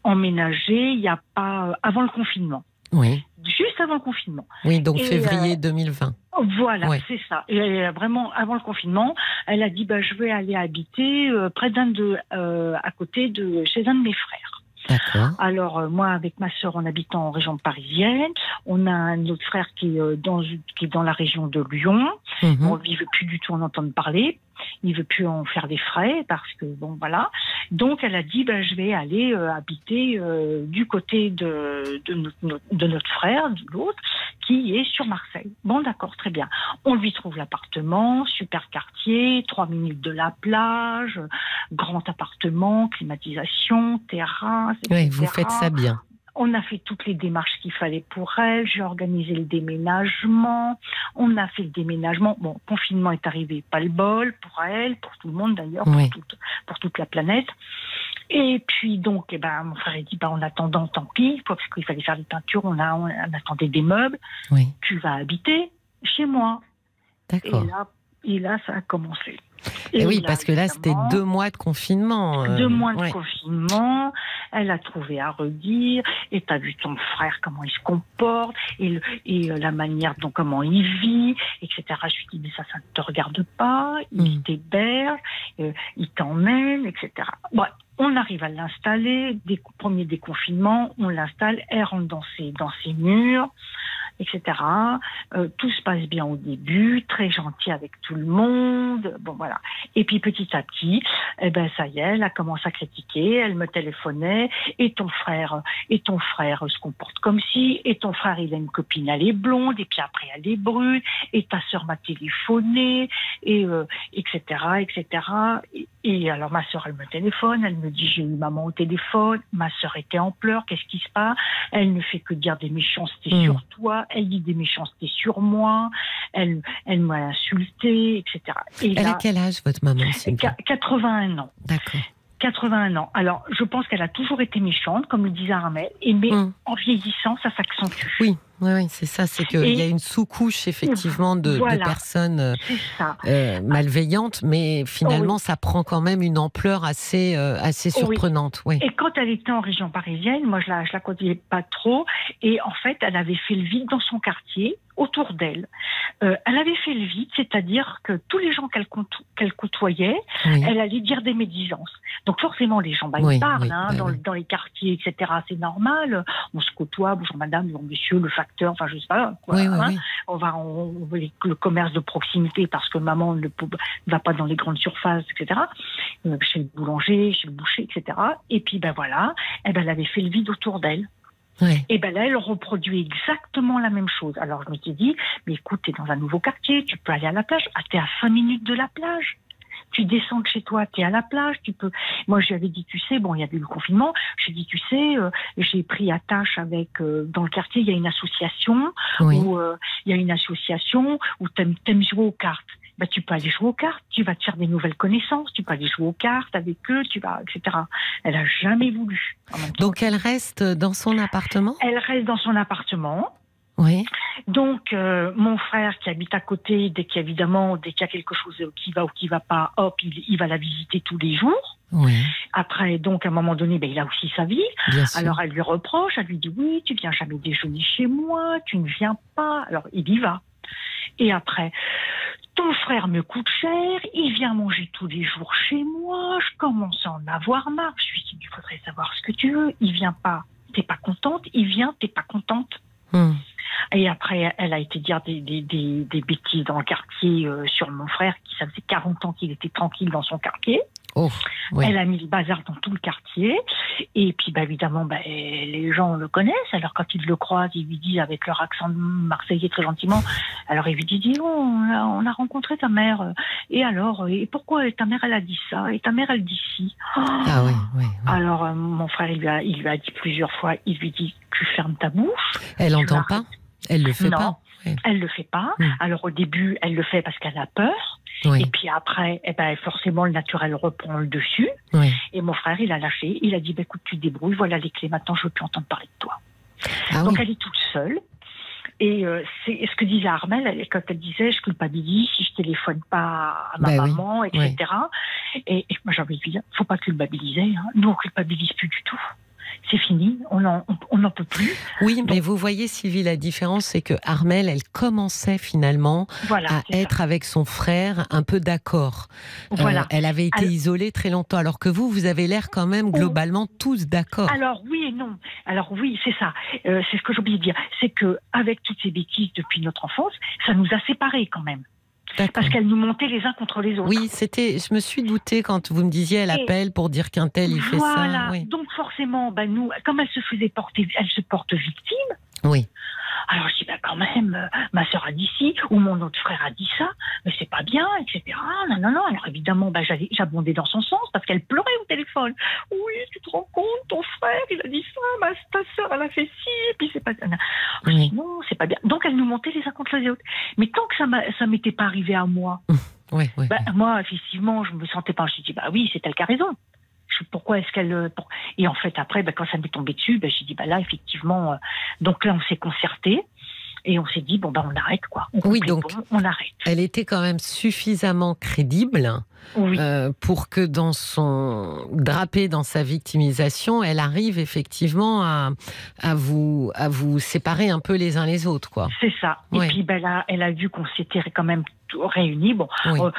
emménagée il y a pas avant le confinement. Oui. Juste avant le confinement. Oui, donc février 2020. Voilà, c'est ça. Et vraiment avant le confinement, elle a dit je vais aller habiter près à côté chez un de mes frères. D'accord. Alors moi, avec ma sœur, on habite en région parisienne. On a un autre frère qui est dans la région de Lyon. On ne veut plus du tout en entendre parler. Il veut plus en faire des frais parce que voilà. Donc elle a dit je vais aller habiter du côté de notre frère, de l'autre, qui est sur Marseille. Bon, d'accord, très bien. On lui trouve l'appartement, super quartier, 3 minutes de la plage, grand appartement, climatisation, terrasse, etc. Oui, vous faites ça bien. On a fait toutes les démarches qu'il fallait pour elle. J'ai organisé le déménagement. On a fait le déménagement. Bon, confinement est arrivé, pas le bol pour elle, pour tout le monde d'ailleurs, pour toute la planète. Et puis donc, mon frère a dit, en attendant, tant pis, parce qu'il fallait faire des peintures, on attendait des meubles. Oui. Tu vas habiter chez moi. D'accord. Et là, ça a commencé. Et oui, parce que là, c'était 2 mois de confinement. 2 mois de confinement. Elle a trouvé à redire. Et t'as vu ton frère, comment il se comporte, et la manière dont comment il vit, etc. Je lui ai dit, mais ça ne te regarde pas. Il t'héberge, il t'emmène, etc. Bon, on arrive à l'installer. Premier déconfinement, on l'installe. Elle rentre dans ses murs, etc. Tout se passe bien au début, très gentil avec tout le monde. Bon, voilà. Et puis petit à petit, ça y est, elle a commencé à critiquer. Elle me téléphonait. Et ton frère se comporte comme si. Et ton frère, il a une copine, elle est blonde. Et puis après, elle est brune. Et ta sœur m'a téléphoné. Et etc., etc. Et alors ma sœur, elle me téléphone. Elle me dit, j'ai eu maman au téléphone. Ma sœur était en pleurs. Qu'est-ce qui se passe? Elle ne fait que dire des méchancetés sur toi. Elle dit des méchancetés sur moi. Elle m'a insulté, etc. Et elle a quel âge, votre maman? 81 ans. D'accord. 81 ans. Alors, je pense qu'elle a toujours été méchante, comme le disait Armel, mais en vieillissant, ça s'accentue. Oui, c'est ça. C'est qu'il y a une sous-couche, effectivement, de personnes malveillantes, mais finalement, ça prend quand même une ampleur assez surprenante. Oui. Et quand elle était en région parisienne, moi, je la connaissais pas trop, et en fait, elle avait fait le vide dans son quartier, autour d'elle. Elle avait fait le vide, c'est-à-dire que tous les gens qu'elle côtoyait, elle allait dire des médisances. Donc forcément, les gens, ils parlent dans les quartiers, etc. C'est normal. On se côtoie, bonjour madame, bonjour monsieur, le facteur, enfin je sais pas quoi. On va le commerce de proximité parce que maman ne va pas dans les grandes surfaces, etc. Chez le boulanger, chez le boucher, etc. Et puis voilà, elle avait fait le vide autour d'elle. Et là, elle reproduit exactement la même chose. Alors, je me suis dit, mais écoute, t'es dans un nouveau quartier, tu peux aller à la plage. Ah, t'es à 5 minutes de la plage. Tu descends de chez toi, t'es à la plage, tu peux. Moi, j'avais dit, tu sais, il y avait eu le confinement. J'ai dit, tu sais, j'ai pris attache avec, dans le quartier, il y a une association où t'aimes jouer aux cartes. Tu peux aller jouer aux cartes, tu vas te faire des nouvelles connaissances, tu peux aller jouer aux cartes avec eux, etc. Elle n'a jamais voulu. Donc elle reste dans son appartement ? Elle reste dans son appartement. Oui. Donc mon frère qui habite à côté, dès qu'il y a quelque chose qui va ou qui va pas, hop, il va la visiter tous les jours. Oui. Après, donc à un moment donné, il a aussi sa vie. Alors elle lui reproche, elle lui dit oui, tu viens jamais déjeuner chez moi, tu ne viens pas. Alors il y va. Et après, ton frère me coûte cher, il vient manger tous les jours chez moi, je commence à en avoir marre. Je lui dis, il faudrait savoir ce que tu veux. Il vient pas, t'es pas contente. Il vient, t'es pas contente. Et après, elle a été dire des bêtises dans le quartier sur mon frère, qui ça faisait 40 ans qu'il était tranquille dans son quartier. Elle a mis le bazar dans tout le quartier. Et puis, évidemment, les gens le connaissent. Alors, quand ils le croisent, ils lui disent avec leur accent marseillais très gentiment. Alors, ils lui disent, on a rencontré ta mère. Et alors, et pourquoi ta mère, elle a dit ça? Et ta mère, elle dit ci. Ah oui. Alors, mon frère, il lui a dit plusieurs fois, il lui dit, tu fermes ta bouche. Elle n'entend pas? Elle le fait pas? Elle le fait pas. Alors, au début, elle le fait parce qu'elle a peur. Et puis après, forcément, le naturel reprend le dessus. Et mon frère, il a lâché. Il a dit, écoute, tu te débrouilles, voilà les clés. Maintenant, je veux plus entendre parler de toi. Donc, elle est toute seule. Et c'est ce que disait Armel quand elle disait, je culpabilise si je téléphone pas à ma maman, etc. Et moi, j'ai envie de lui dire, faut pas culpabiliser. Nous, on culpabilise plus du tout. C'est fini, on n'en peut plus. Oui, mais vous voyez, Sylvie, la différence, c'est que Armel, elle commençait finalement à être avec son frère un peu d'accord. Elle avait été isolée très longtemps, alors que vous avez l'air quand même globalement tous d'accord. Alors oui et non. Alors oui, c'est ça. C'est ce que j'ai oublié de dire. C'est qu'avec toutes ces bêtises depuis notre enfance, ça nous a séparés quand même. Parce qu'elle nous montait les uns contre les autres. Oui, je me suis doutée quand vous me disiez elle appelle pour dire qu'un tel il fait ça. Oui. Donc forcément, nous, comme elle se porte victime. Oui. Alors je dis quand même, ma sœur a dit ci, ou mon autre frère a dit ça, mais c'est pas bien, etc. Non. Alors évidemment, j'abondais dans son sens parce qu'elle pleurait au téléphone. Oui, tu te rends compte, ton frère, il a dit ça, ta sœur, elle a fait ci, et puis c'est pas ça. Oui. Non, c'est pas bien. Donc elle nous montait les uns contre les autres. Mais tant que ça m'était pas arrivé à moi, moi, effectivement, je me sentais pas. Je me dis, oui, c'est elle qui a raison. pourquoi est-ce qu'elle... Et en fait, après, quand ça m'est tombé dessus, j'ai dit, là, effectivement... donc là, on s'est concerté. Et on s'est dit, on arrête, quoi. On arrête. Elle était quand même suffisamment crédible pour que drapée dans sa victimisation, elle arrive effectivement à vous séparer un peu les uns les autres, quoi. C'est ça. Et puis, elle a vu qu'on s'était quand même réunis.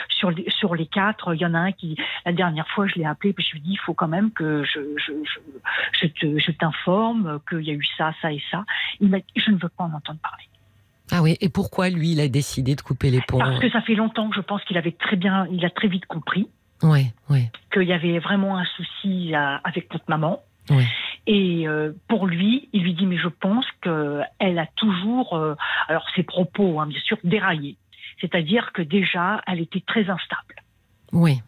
Sur les 4, il y en a un qui, la dernière fois, je l'ai appelé, puis je lui ai dit, il faut quand même que je t'informe qu'il y a eu ça, ça et ça. Il m'a dit, je ne veux pas en entendre parler. Ah oui, et pourquoi lui, il a décidé de couper les ponts? Parce que ça fait longtemps que je pense qu'il a très vite compris qu'il y avait vraiment un souci avec notre maman. Oui. Et pour lui, il lui dit, mais je pense qu'elle a toujours, alors ses propos, bien sûr, déraillé. C'est-à-dire que déjà, elle était très instable. Oui.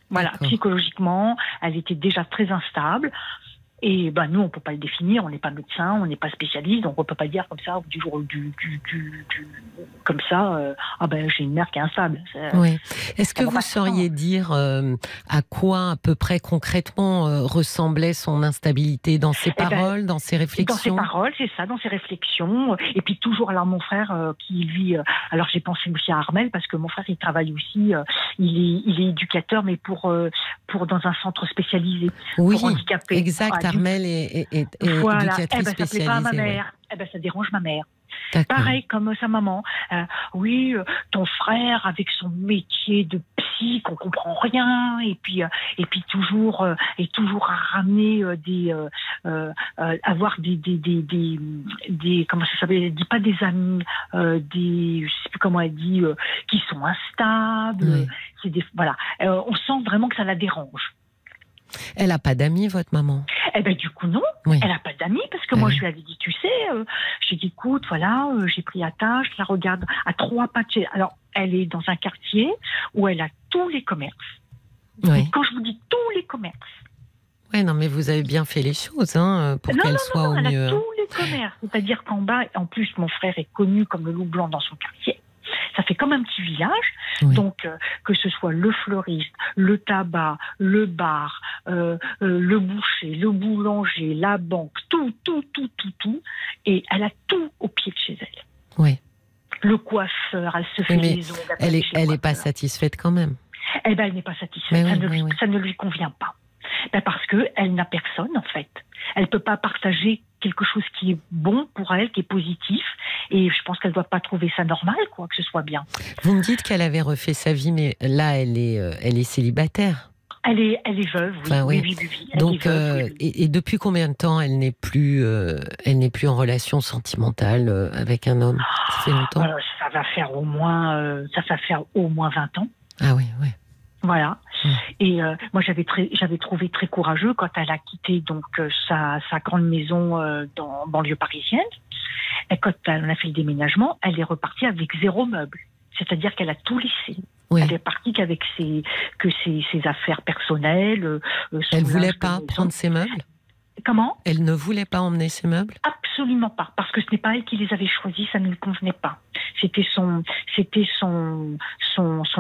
Voilà, psychologiquement, elle était déjà très instable. Et nous, on ne peut pas le définir, on n'est pas médecin, on n'est pas spécialiste, donc on ne peut pas dire comme ça, du jour comme ça, j'ai une mère qui est instable. Oui. Est-ce que vous sauriez dire à quoi à peu près concrètement ressemblait son instabilité dans ses paroles, dans ses réflexions? Dans ses paroles, c'est ça, dans ses réflexions. Et puis toujours, alors mon frère qui lui... alors j'ai pensé aussi à Armel, parce que mon frère, il travaille aussi, il est éducateur, mais pour dans un centre spécialisé pour handicapés. Exact. Armel est éducatrice spécialisée. Ça plaît pas à ma mère. Ça dérange ma mère. Pareil comme sa maman. Ton frère avec son métier de psy qu'on comprend rien et puis toujours à ramener avoir des comment ça s'appelle, elle dit pas des amis, je sais plus comment elle dit, qui sont instables. C'est on sent vraiment que ça la dérange. Elle n'a pas d'amis, votre maman? Du coup, non. Elle n'a pas d'amis, parce que moi, je lui avais dit, tu sais, j'ai dit, écoute, j'ai pris à tâche, je la regarde à 3 pas de chez... Alors, elle est dans un quartier où elle a tous les commerces. Et quand je vous dis tous les commerces... Oui, non, mais vous avez bien fait les choses, pour qu'elle soit au mieux. Elle a tous les commerces. C'est-à-dire qu'en bas, en plus, mon frère est connu comme le loup blanc dans son quartier. Ça fait comme un petit village, donc que ce soit le fleuriste, le tabac, le bar, le boucher, le boulanger, la banque, tout, et elle a tout au pied de chez elle. Oui. Le coiffeur, elle se fait les ongles. Elle n'est pas satisfaite quand même. Elle n'est pas satisfaite, ça ne lui convient pas. Parce qu'elle n'a personne, en fait. Elle ne peut pas partager quelque chose qui est bon pour elle, qui est positif. Et je pense qu'elle ne doit pas trouver ça normal, que ce soit bien. Vous me dites qu'elle avait refait sa vie, mais là, elle est célibataire. Elle est veuve, oui. Donc, et depuis combien de temps elle n'est plus en relation sentimentale avec un homme? Ça fait longtemps? Ça va faire au moins 20 ans. Ah oui, oui. Voilà. Et moi, j'avais trouvé très courageux quand elle a quitté donc sa grande maison dans banlieue parisienne. Et quand on a fait le déménagement, elle est repartie avec 0 meuble. C'est-à-dire qu'elle a tout laissé. Oui. Elle est partie qu'avec ses affaires personnelles. Elle ne voulait pas prendre ses meubles? Comment? Elle ne voulait pas emmener ses meubles? Absolument pas, parce que ce n'est pas elle qui les avait choisis, ça ne lui convenait pas. C'était son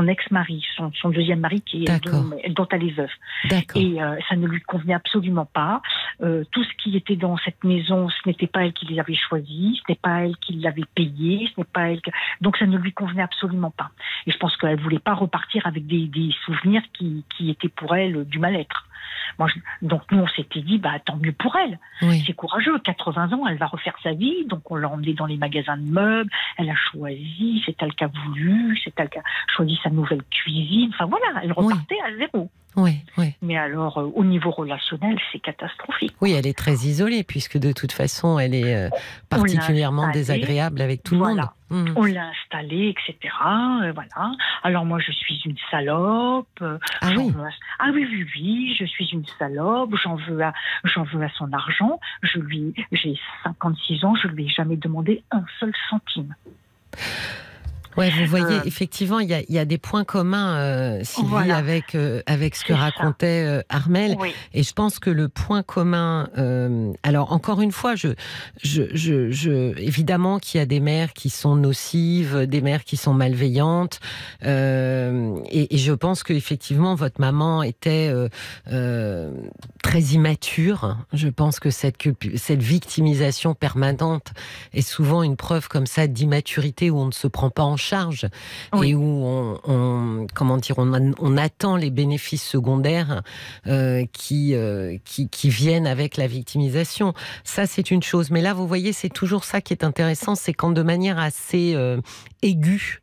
ex-mari, son deuxième mari dont elle est veuve. Et ça ne lui convenait absolument pas. Tout ce qui était dans cette maison, ce n'était pas elle qui les avait choisis, ce n'est pas elle qui l'avait payé, ce n'est pas elle donc ça ne lui convenait absolument pas. Et je pense qu'elle ne voulait pas repartir avec des souvenirs qui étaient pour elle du mal-être. Donc nous on s'était dit tant mieux pour elle, c'est courageux, 80 ans, elle va refaire sa vie, donc on l'a emmenée dans les magasins de meubles, elle a choisi, c'est elle qui a voulu, c'est elle qui a choisi sa nouvelle cuisine, elle repartait à 0. Oui. Mais alors, au niveau relationnel, c'est catastrophique. Oui, elle est très isolée, puisque de toute façon, elle est particulièrement désagréable avec tout le monde. On l'a installée, etc. Voilà. Alors moi, je suis une salope. Oui, je suis une salope. J'en veux à son argent. J'ai 56 ans, je lui ai jamais demandé un seul centime. Ouais, vous voyez, effectivement, il y a des points communs, Sylvie, avec ce que racontait Armel. Oui. Et je pense que le point commun, alors encore une fois, évidemment qu'il y a des mères qui sont nocives, des mères qui sont malveillantes, et je pense qu'effectivement votre maman était très immature. Je pense que cette victimisation permanente est souvent une preuve comme ça d'immaturité, où on ne se prend pas en charge et où on attend les bénéfices secondaires qui viennent avec la victimisation. Ça, c'est une chose. Mais là, vous voyez, c'est toujours ça qui est intéressant, c'est quand de manière assez aiguë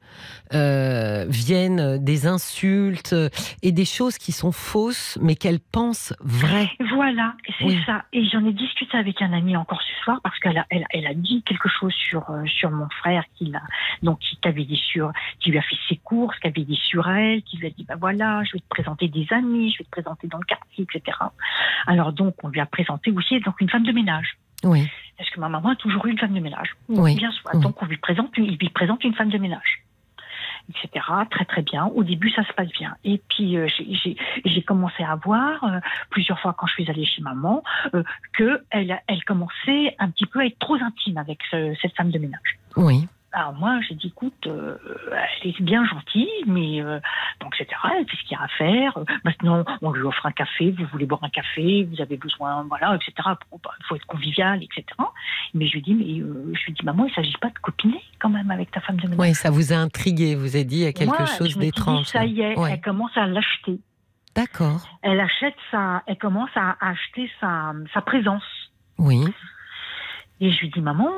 viennent des insultes et des choses qui sont fausses, mais qu'elle pense vraies. Voilà, c'est ça. Et j'en ai discuté avec un ami encore ce soir, parce qu'elle a dit quelque chose sur mon frère qui lui a fait ses courses, qui avait dit sur elle, qui lui a dit voilà, je vais te présenter des amis, je vais te présenter dans le quartier, etc. Alors donc on lui a présenté aussi une femme de ménage. Oui. Parce que ma maman a toujours eu une femme de ménage. Oui. Bien soit. Donc il lui présente une femme de ménage, etc. Très très bien. Au début, ça se passe bien. Et puis j'ai commencé à voir plusieurs fois quand je suis allée chez maman que elle commençait un petit peu à être trop intime avec cette femme de ménage. Oui. Alors moi, j'ai dit, écoute, elle est bien gentille, mais donc etc. Elle fait ce qu'il y a à faire. Maintenant, on lui offre un café. Vous voulez boire un café, vous avez besoin, voilà, etc. Il faut être convivial, etc. Mais je lui dis, maman, il ne s'agit pas de copiner quand même avec ta femme de ménage. Oui, ça vous a intrigué. Vous avez dit, il y a quelque chose d'étrange. Ça y est, elle commence à l'acheter. D'accord. Elle commence à acheter sa présence. Oui. Et je lui dis, maman,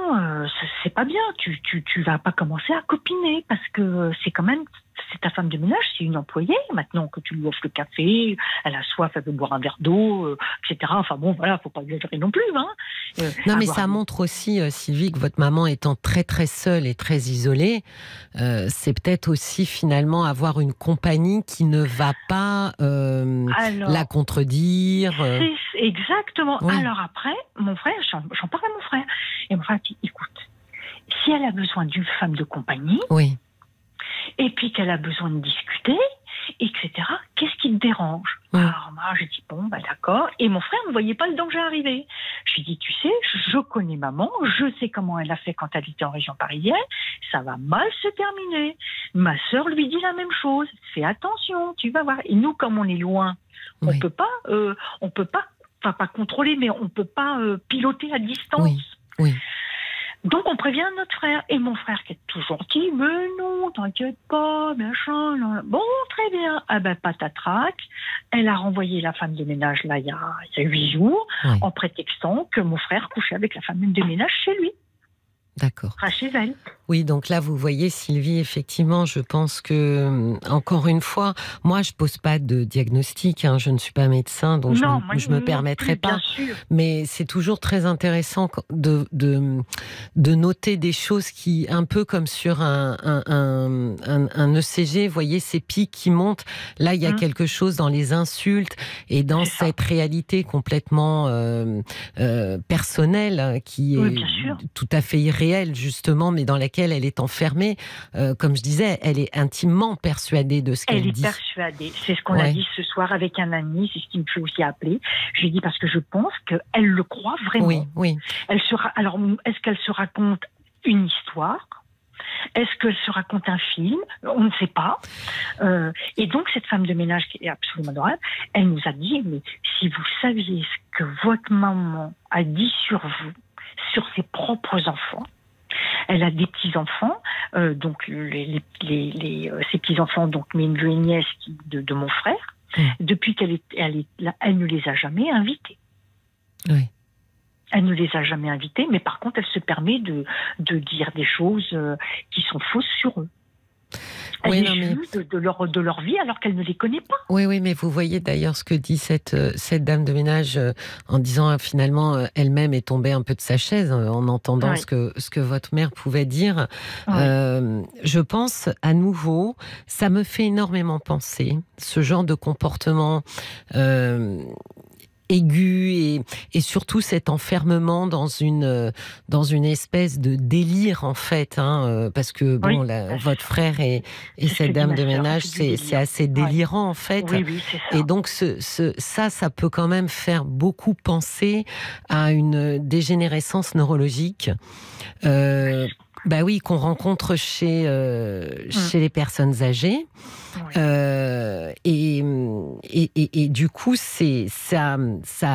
c'est pas bien, tu vas pas commencer à copiner, parce que c'est ta femme de ménage, c'est une employée. Maintenant que tu lui offres le café, elle a soif, elle veut boire un verre d'eau, etc. Enfin bon, voilà, faut pas exagérer non plus. Non, mais ça montre aussi, Sylvie, que votre maman étant très très seule et très isolée, c'est peut-être aussi finalement avoir une compagnie qui ne va pas la contredire. C'est exactement. Oui. Alors après, mon frère, j'en parle à mon frère. Et mon frère dit, écoute, si elle a besoin d'une femme de compagnie, oui. Et puis qu'elle a besoin de discuter, etc., qu'est-ce qui te dérange? Alors moi, j'ai dit, bon, d'accord. Et mon frère ne voyait pas le danger arriver. Je lui ai dit, tu sais, je connais maman, je sais comment elle a fait quand elle était en région parisienne, ça va mal se terminer. Ma sœur lui dit la même chose, fais attention, tu vas voir. Et nous, comme on est loin, on peut pas, enfin pas contrôler, mais on peut pas piloter à distance. Oui. Donc on prévient notre frère, et mon frère qui est tout gentil, mais non, t'inquiète pas, machin, là. Bon, très bien. Ah ben patatrac, elle a renvoyé la femme de ménage là il y a 8 jours, en prétextant que mon frère couchait avec la femme de ménage chez lui. D'accord. Chez elle. Oui, donc là, vous voyez, Sylvie, effectivement, je pense que, encore une fois, moi, je pose pas de diagnostic, je ne suis pas médecin, donc je me permettrai pas. Mais c'est toujours très intéressant de noter des choses qui, un peu comme sur un ECG, vous voyez, ces pics qui montent. Là, il y a quelque chose dans les insultes et dans cette réalité complètement personnelle qui est tout à fait irréelle, justement, mais dans laquelle elle est enfermée. Comme je disais, elle est intimement persuadée de ce qu'elle dit. Elle est persuadée. C'est ce qu'on a dit ce soir avec un ami, c'est ce qui me fait aussi appeler. Je lui ai dit parce que je pense qu'elle le croit vraiment. Oui. Alors, est-ce qu'elle se raconte une histoire ? Est-ce qu'elle se raconte un film? On ne sait pas. Et donc, cette femme de ménage qui est absolument adorable, elle nous a dit, mais si vous saviez ce que votre maman a dit sur vous, sur ses propres enfants. Elle a des petits-enfants, donc ses petits-enfants, donc mes neveux et nièces de mon frère. Depuis qu'elle est là, elle ne les a jamais invités. Oui. Elle ne les a jamais invités, mais par contre, elle se permet de dire des choses qui sont fausses sur eux. Elle de leur vie alors qu'elle ne les connaît pas. Oui, mais vous voyez d'ailleurs ce que dit cette dame de ménage en disant finalement elle-même est tombée un peu de sa chaise en entendant ce que votre mère pouvait dire. Je pense à nouveau, ça me fait énormément penser, ce genre de comportement aigu et surtout cet enfermement dans une espèce de délire en fait, parce que votre frère et cette dame de ménage, c'est assez délirant en fait. Oui, c'est ça. Et donc ça peut quand même faire beaucoup penser à une dégénérescence neurologique. Bah oui, qu'on rencontre chez les personnes âgées. Oui. Et du coup, ça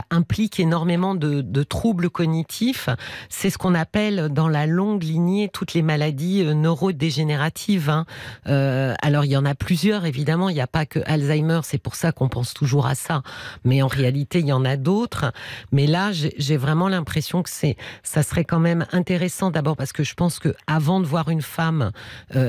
implique énormément de troubles cognitifs. C'est ce qu'on appelle dans la longue lignée toutes les maladies neurodégénératives. Hein. Alors, il y en a plusieurs, évidemment. Il n'y a pas que Alzheimer, c'est pour ça qu'on pense toujours à ça. Mais en réalité, il y en a d'autres. Mais là, j'ai vraiment l'impression que ça serait quand même intéressant, d'abord parce que je pense que avant de voir une femme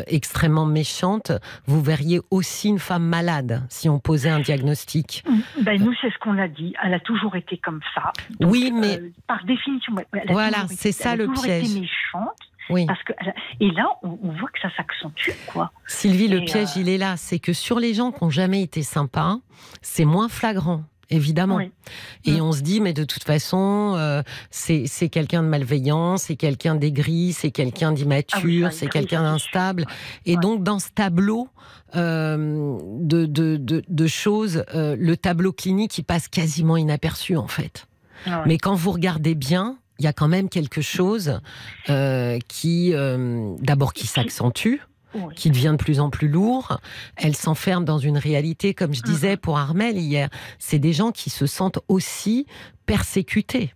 extrêmement méchante, vous verriez aussi une femme malade si on posait un diagnostic. Nous, c'est ce qu'on a dit. Elle a toujours été comme ça. Donc, oui, mais par définition, voilà, c'est ça le piège. Elle a toujours été méchante. Oui. Parce que, et là, on voit que ça s'accentue, quoi. Sylvie, le piège, il est là. C'est que sur les gens qui n'ont jamais été sympas, c'est moins flagrant. Évidemment. Oui. Et on se dit, mais de toute façon, c'est quelqu'un de malveillant, c'est quelqu'un d'aigri, c'est quelqu'un d'immature, c'est quelqu'un d'instable. Et donc, dans ce tableau de choses, le tableau clinique, il passe quasiment inaperçu, en fait. Mais quand vous regardez bien, il y a quand même quelque chose qui s'accentue. Oui. Qui devient de plus en plus lourd. Elle s'enferme dans une réalité, comme je disais pour Armelle hier. C'est des gens qui se sentent aussi persécutés.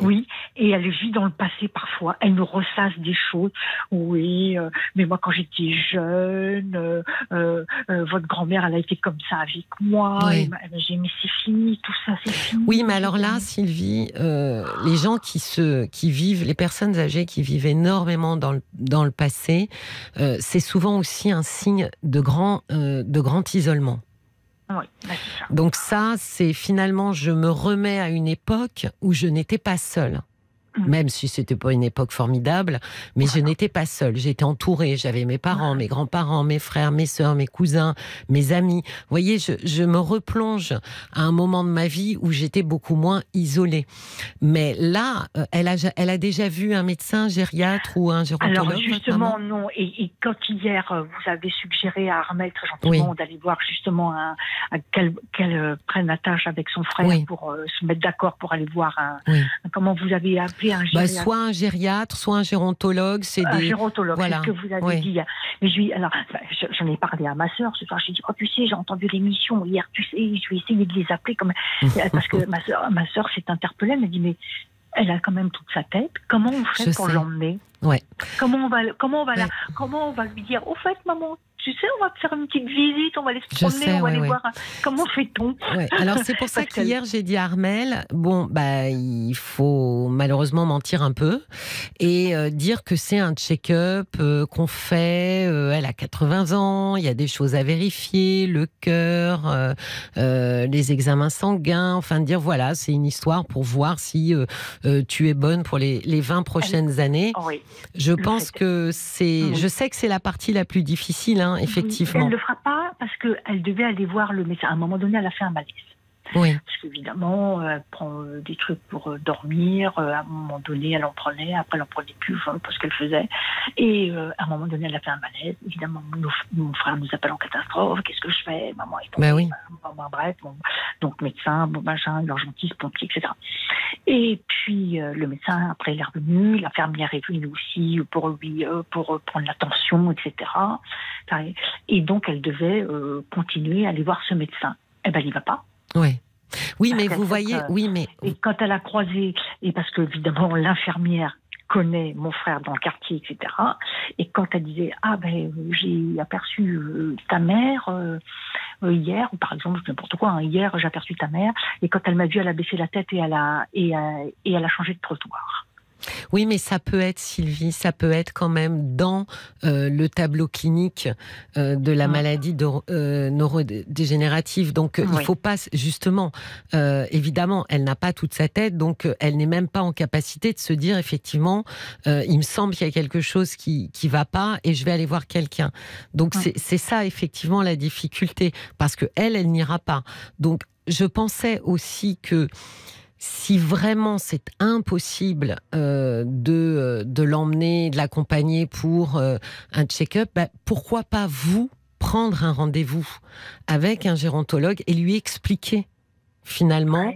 Oui, et elle vit dans le passé parfois. Elle nous ressasse des choses. Oui, mais moi quand j'étais jeune, votre grand-mère, elle a été comme ça avec moi. Oui. J'ai dit, mais c'est fini, tout ça, c'est fini. Oui, mais alors là, Sylvie, les gens qui vivent, les personnes âgées qui vivent énormément dans le passé, c'est souvent aussi un signe de grand isolement. Oui, c'est ça. Donc ça, c'est finalement, je me remets à une époque où je n'étais pas seule. Même si c'était pas une époque formidable, mais je n'étais pas seule. J'étais entourée. J'avais mes parents, mes grands-parents, mes frères, mes sœurs, mes cousins, mes amis. Vous voyez, je me replonge à un moment de ma vie où j'étais beaucoup moins isolée. Mais là, elle a déjà vu un médecin gériatre ou un gérontologue? Alors justement, non. Et quand hier, vous avez suggéré à Armelle très gentiment d'aller voir justement qu'elle prenne la tâche avec son frère pour se mettre d'accord pour aller voir comment vous avez appelé? Soit un gériatre, soit un gérontologue. Un gérontologue, c'est ce que vous avez dit. Mais j'en ai parlé à ma sœur ce soir. J'ai dit, tu sais, j'ai entendu l'émission hier, tu sais, je vais essayer de les appeler. Parce que ma sœur s'est interpellée, elle m'a dit, mais elle a quand même toute sa tête. Comment on fait pour l'emmener? Comment on va lui dire, au fait, maman, tu sais, on va faire une petite visite, on va aller se promener, on va aller voir comment fait-on. Alors c'est pour ça qu'hier j'ai dit à Armelle, il faut malheureusement mentir un peu et dire que c'est un check-up qu'on fait. Elle a 80 ans, il y a des choses à vérifier, le cœur, les examens sanguins, enfin de dire voilà, c'est une histoire pour voir si tu es bonne pour les 20 prochaines années. Je pense que je sais que c'est la partie la plus difficile. Effectivement. Elle ne le fera pas parce qu'elle devait aller voir le médecin. À un moment donné, elle a fait un malaise. Oui. Parce qu'évidemment, elle prend des trucs pour dormir. À un moment donné, elle en prenait. Après, elle en prenait plus. Parce qu'elle faisait. Et à un moment donné, elle a fait un malaise. Évidemment, mon frère nous appelle en catastrophe. Qu'est-ce que je fais? Maman est tombée. Bref. Donc, médecin, urgentiste, pompier, etc. Et puis, le médecin, après, il est revenu. L'infirmière est venue aussi pour prendre la tension, etc. Et donc, elle devait continuer à aller voir ce médecin. Eh bien, il n'y va pas. Oui, mais vous voyez, Et quand elle a croisé, et parce que évidemment l'infirmière connaît mon frère dans le quartier, etc. Et quand elle disait j'ai aperçu ta mère hier, ou par exemple n'importe quoi, hier j'ai aperçu ta mère, et quand elle m'a vu, elle a baissé la tête et elle a changé de trottoir. Oui, mais ça peut être, Sylvie, ça peut être quand même dans le tableau clinique de la maladie neurodégénérative. Donc, il ne faut pas, justement, évidemment, elle n'a pas toute sa tête, donc elle n'est même pas en capacité de se dire, effectivement, il me semble qu'il y a quelque chose qui ne va pas et je vais aller voir quelqu'un. Donc, c'est ça, effectivement, la difficulté, parce qu'elle n'ira pas. Donc, je pensais aussi que si vraiment c'est impossible de l'emmener, de l'accompagner pour un check-up, pourquoi pas vous prendre un rendez-vous avec un gérontologue et lui expliquer finalement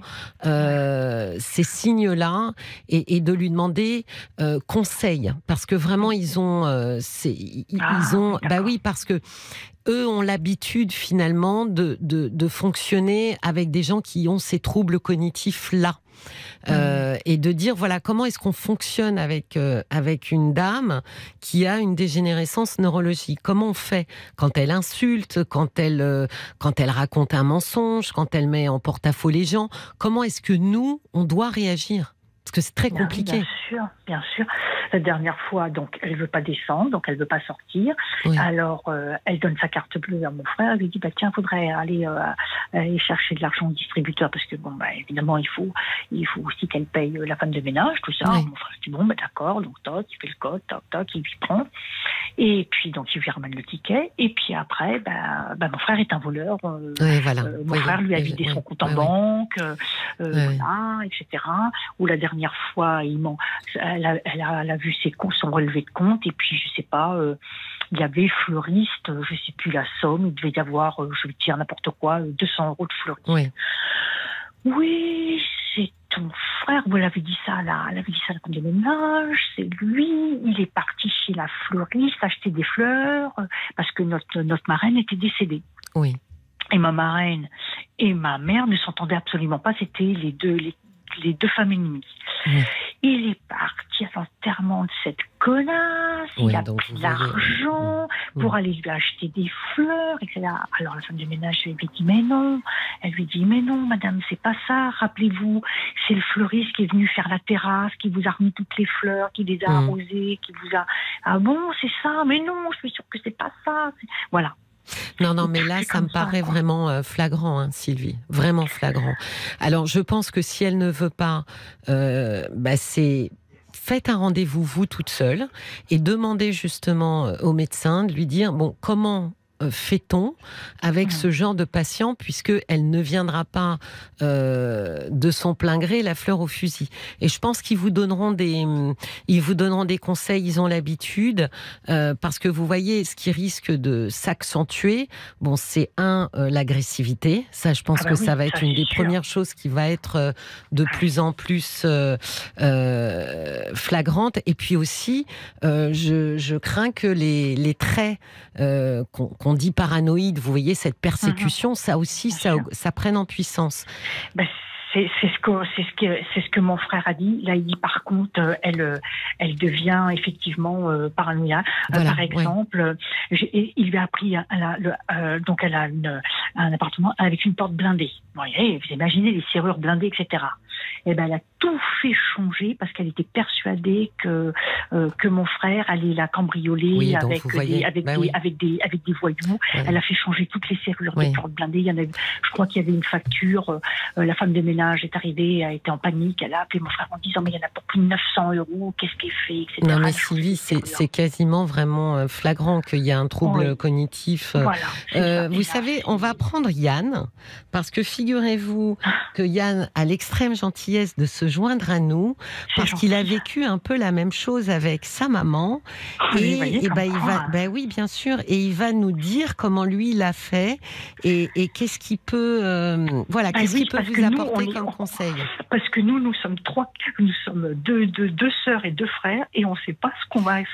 ces signes-là et de lui demander conseil, parce que vraiment ils ont, bah oui, parce que eux ont l'habitude finalement de fonctionner avec des gens qui ont ces troubles cognitifs-là. Et de dire, voilà, comment est-ce qu'on fonctionne avec une dame qui a une dégénérescence neurologique? Comment on fait quand elle insulte, quand elle raconte un mensonge, quand elle met en porte-à-faux les gens? Comment est-ce que nous, on doit réagir? Parce que c'est très compliqué. Bien sûr, bien sûr. La dernière fois, donc, elle ne veut pas descendre, donc elle ne veut pas sortir. Oui. Alors, elle donne sa carte bleue à mon frère. Elle lui dit, tiens, il faudrait aller chercher de l'argent au distributeur, parce que, évidemment, il faut aussi qu'elle paye la femme de ménage, tout ça. Oui. Mon frère dit, d'accord, donc, toc, il fait le code, toc, toc, il lui prend. Et puis, donc, il lui ramène le ticket. Et puis après, mon frère est un voleur. Oui, voilà. Mon frère lui a vidé son compte en banque, voilà, etc. Ou la dernière fois, elle a vu son relevé de compte, et puis, je sais pas, il y avait fleuriste, je sais plus la somme, il devait y avoir, je vais dire n'importe quoi, 200 € de fleuriste. Oui. Oui, c'est ton frère, vous l'avez dit ça là, elle avait dit ça à la femme de ménage, c'est lui, il est parti chez la fleuriste acheter des fleurs, parce que notre marraine était décédée. Oui. Et ma marraine et ma mère ne s'entendaient absolument pas, c'était les deux femmes ennemies. Oui. Il est parti à l'enterrement de cette connasse, il a pris de l'argent pour aller lui acheter des fleurs, etc. Alors la femme de ménage lui dit mais non, elle lui dit mais non madame, c'est pas ça, rappelez-vous, c'est le fleuriste qui est venu faire la terrasse, qui vous a remis toutes les fleurs, qui les a arrosées, qui vous a... Ah bon, c'est ça, mais non, je suis sûre que c'est pas ça. Voilà. Non, mais là, ça me paraît vraiment flagrant, hein, Sylvie. Vraiment flagrant. Alors, je pense que si elle ne veut pas, c'est... Faites un rendez-vous, vous, toute seule, et demandez justement au médecin de lui dire, comment fait-on avec ce genre de patient, puisqu'elle ne viendra pas de son plein gré la fleur au fusil. Et je pense qu'ils vous donneront des conseils, ils ont l'habitude, parce que vous voyez, ce qui risque de s'accentuer, c'est l'agressivité. Ça, je pense que ça va être une des premières choses qui va être de plus en plus flagrante. Et puis aussi, je crains que les traits qu'on dit paranoïde, vous voyez, cette persécution, ça aussi, ça prenne en puissance. C'est ce que mon frère a dit. Là, il dit par contre, elle devient effectivement paranoïaque. Voilà, par exemple, il lui a pris donc elle a un appartement avec une porte blindée. Vous voyez, vous imaginez les serrures blindées, etc. Et elle a tout fait changer parce qu'elle était persuadée que mon frère allait la cambrioler avec des voyous. Ouais. Elle a fait changer toutes les serrures des portes blindées. Je crois qu'il y avait une facture. La femme de ménage est arrivée, a été en panique. Elle a appelé mon frère en disant mais il y en a pour plus de 900 €. Qu'est-ce qu'elle fait, etc. Non mais Sylvie, c'est quasiment vraiment flagrant qu'il y a un trouble cognitif. Voilà, vous savez, on va prendre Yann parce que figurez-vous que Yann a l'extrême gentillesse de se joindre à nous parce qu'il a vécu un peu la même chose avec sa maman il va, oui bien sûr, et il va nous dire comment lui l'a fait et qu'est-ce qu'il peut, qu'est-ce qu'il peut vous apporter comme conseil. Parce que nous sommes deux sœurs et deux frères et on ne sait pas ce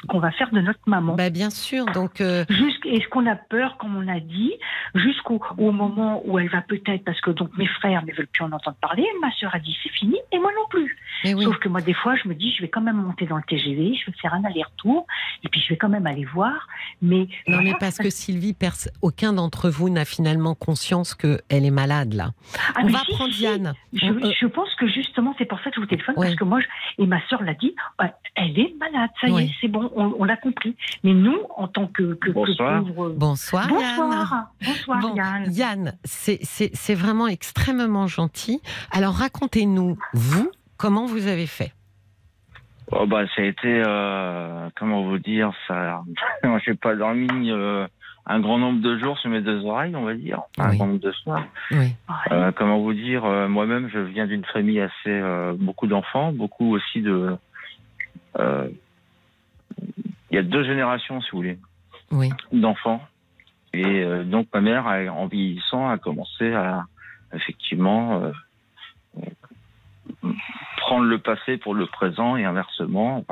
qu'on va faire de notre maman. Bien sûr, donc est-ce qu'on a peur, comme on a dit, jusqu'au moment où elle va peut-être, parce que donc mes frères ne veulent plus en entendre parler, ma sœur a dit c'est fini et moi non plus. Sauf que moi des fois je me dis je vais quand même monter dans le TGV, je vais faire un aller-retour et puis je vais quand même aller voir. Mais parce que Sylvie, aucun d'entre vous n'a finalement conscience qu'elle est malade là. On va prendre Yann. Je pense que justement c'est pour ça que je vous téléphone parce que moi et ma sœur l'a dit, elle est malade, ça y est, c'est bon, on l'a compris. Mais nous en tant que pauvres... Bonsoir Yann. Yann, c'est vraiment extrêmement gentil. Alors racontez-nous, vous, comment vous avez fait? Ça a été, comment vous dire, ça, j'ai pas dormi un grand nombre de jours sur mes deux oreilles, on va dire, un grand nombre de soirs. Oui. Comment vous dire, moi-même, je viens d'une famille assez, beaucoup d'enfants, beaucoup aussi de, il y a 2 générations, si vous voulez, d'enfants. Et donc ma mère, en vieillissant, a commencé à, effectivement, prendre le passé pour le présent et inversement.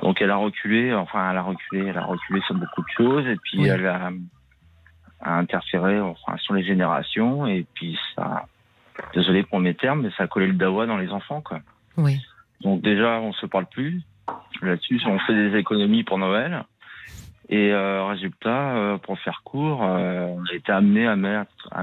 Donc elle a reculé sur beaucoup de choses et puis elle a interféré sur les générations et puis ça, désolé pour mes termes, mais ça a collé le dawa dans les enfants, quoi. Oui. Donc déjà, on se parle plus. Là-dessus, on fait des économies pour Noël. Et résultat, pour faire court, on a été amené à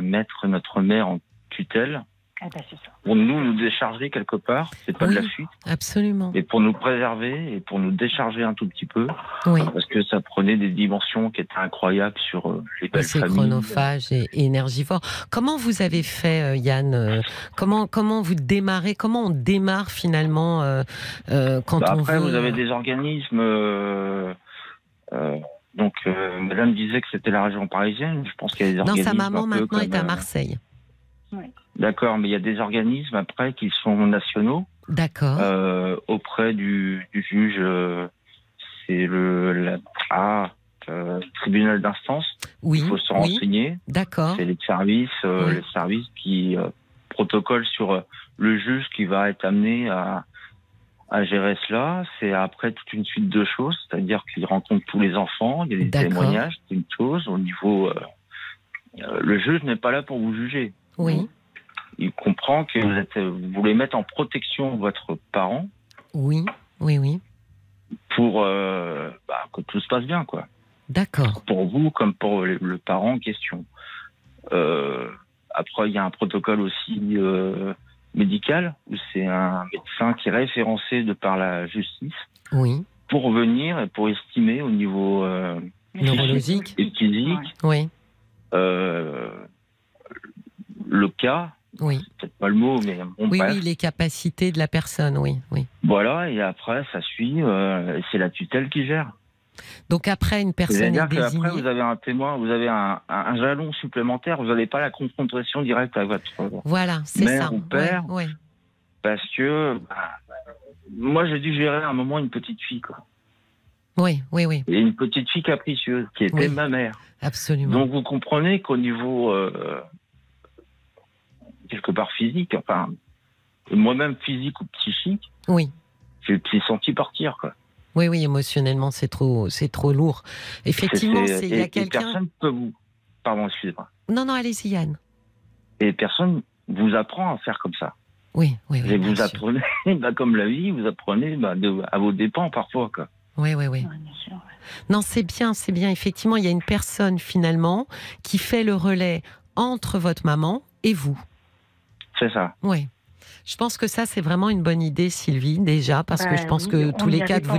mettre notre mère en tutelle. C'est ça. Pour nous décharger quelque part, c'est pas de la fuite. Absolument. Et pour nous préserver et pour nous décharger un tout petit peu, parce que ça prenait des dimensions qui étaient incroyables sur les belles familles. C'est chronophage et énergivore. Comment vous avez fait, Yann? Comment vous démarrez? Comment on démarre finalement quand on après, veut... vous avez des organismes. Donc, Madame disait que c'était la région parisienne. Je pense qu'il y a des organismes. Non, sa maman maintenant est à Marseille. Oui. D'accord, mais il y a des organismes après qui sont nationaux. D'accord. Auprès du juge, c'est le tribunal d'instance. Oui. Il faut se renseigner. D'accord. C'est les services qui protocolent sur le juge qui va être amené à gérer cela. C'est après toute une suite de choses, c'est-à-dire qu'il rencontre tous les enfants, il y a des témoignages, c'est une chose. Au niveau, le juge n'est pas là pour vous juger. Oui. Il comprend que vous voulez mettre en protection votre parent. Oui. Pour que tout se passe bien, quoi. D'accord. Pour vous comme pour le parent en question. Après, il y a un protocole aussi médical où c'est un médecin qui est référencé de par la justice. Oui. Pour venir et pour estimer au niveau neurologique et physique. Oui. Le cas. Oui. C'est peut-être pas le mot, mais bon, bref. Oui, les capacités de la personne, oui. Voilà, et après, ça suit, c'est la tutelle qui gère. Donc après, une personne est désignée. Après, vous avez un témoin, vous avez un jalon supplémentaire, vous n'avez pas la confrontation directe avec votre mère ou père. Ouais. Parce que moi, j'ai dû gérer à un moment une petite fille, quoi. Oui. Et une petite fille capricieuse, qui était ma mère. Absolument. Donc vous comprenez qu'au niveau... quelque part physique, enfin, moi-même physique ou psychique, je me suis senti partir, quoi. Oui, émotionnellement, c'est trop lourd. Effectivement, il y a quelqu'un... personne peut vous... Pardon, excusez-moi. Non, allez-y, Yann. Et personne vous apprend à faire comme ça. Oui. Et vous apprenez, comme la vie, vous apprenez à vos dépens parfois, quoi. Oui. Non, c'est bien. Effectivement, il y a une personne, finalement, qui fait le relais entre votre maman et vous. C'est ça. Oui. Je pense que ça, c'est vraiment une bonne idée, Sylvie, déjà, parce que je pense que tous les quatre,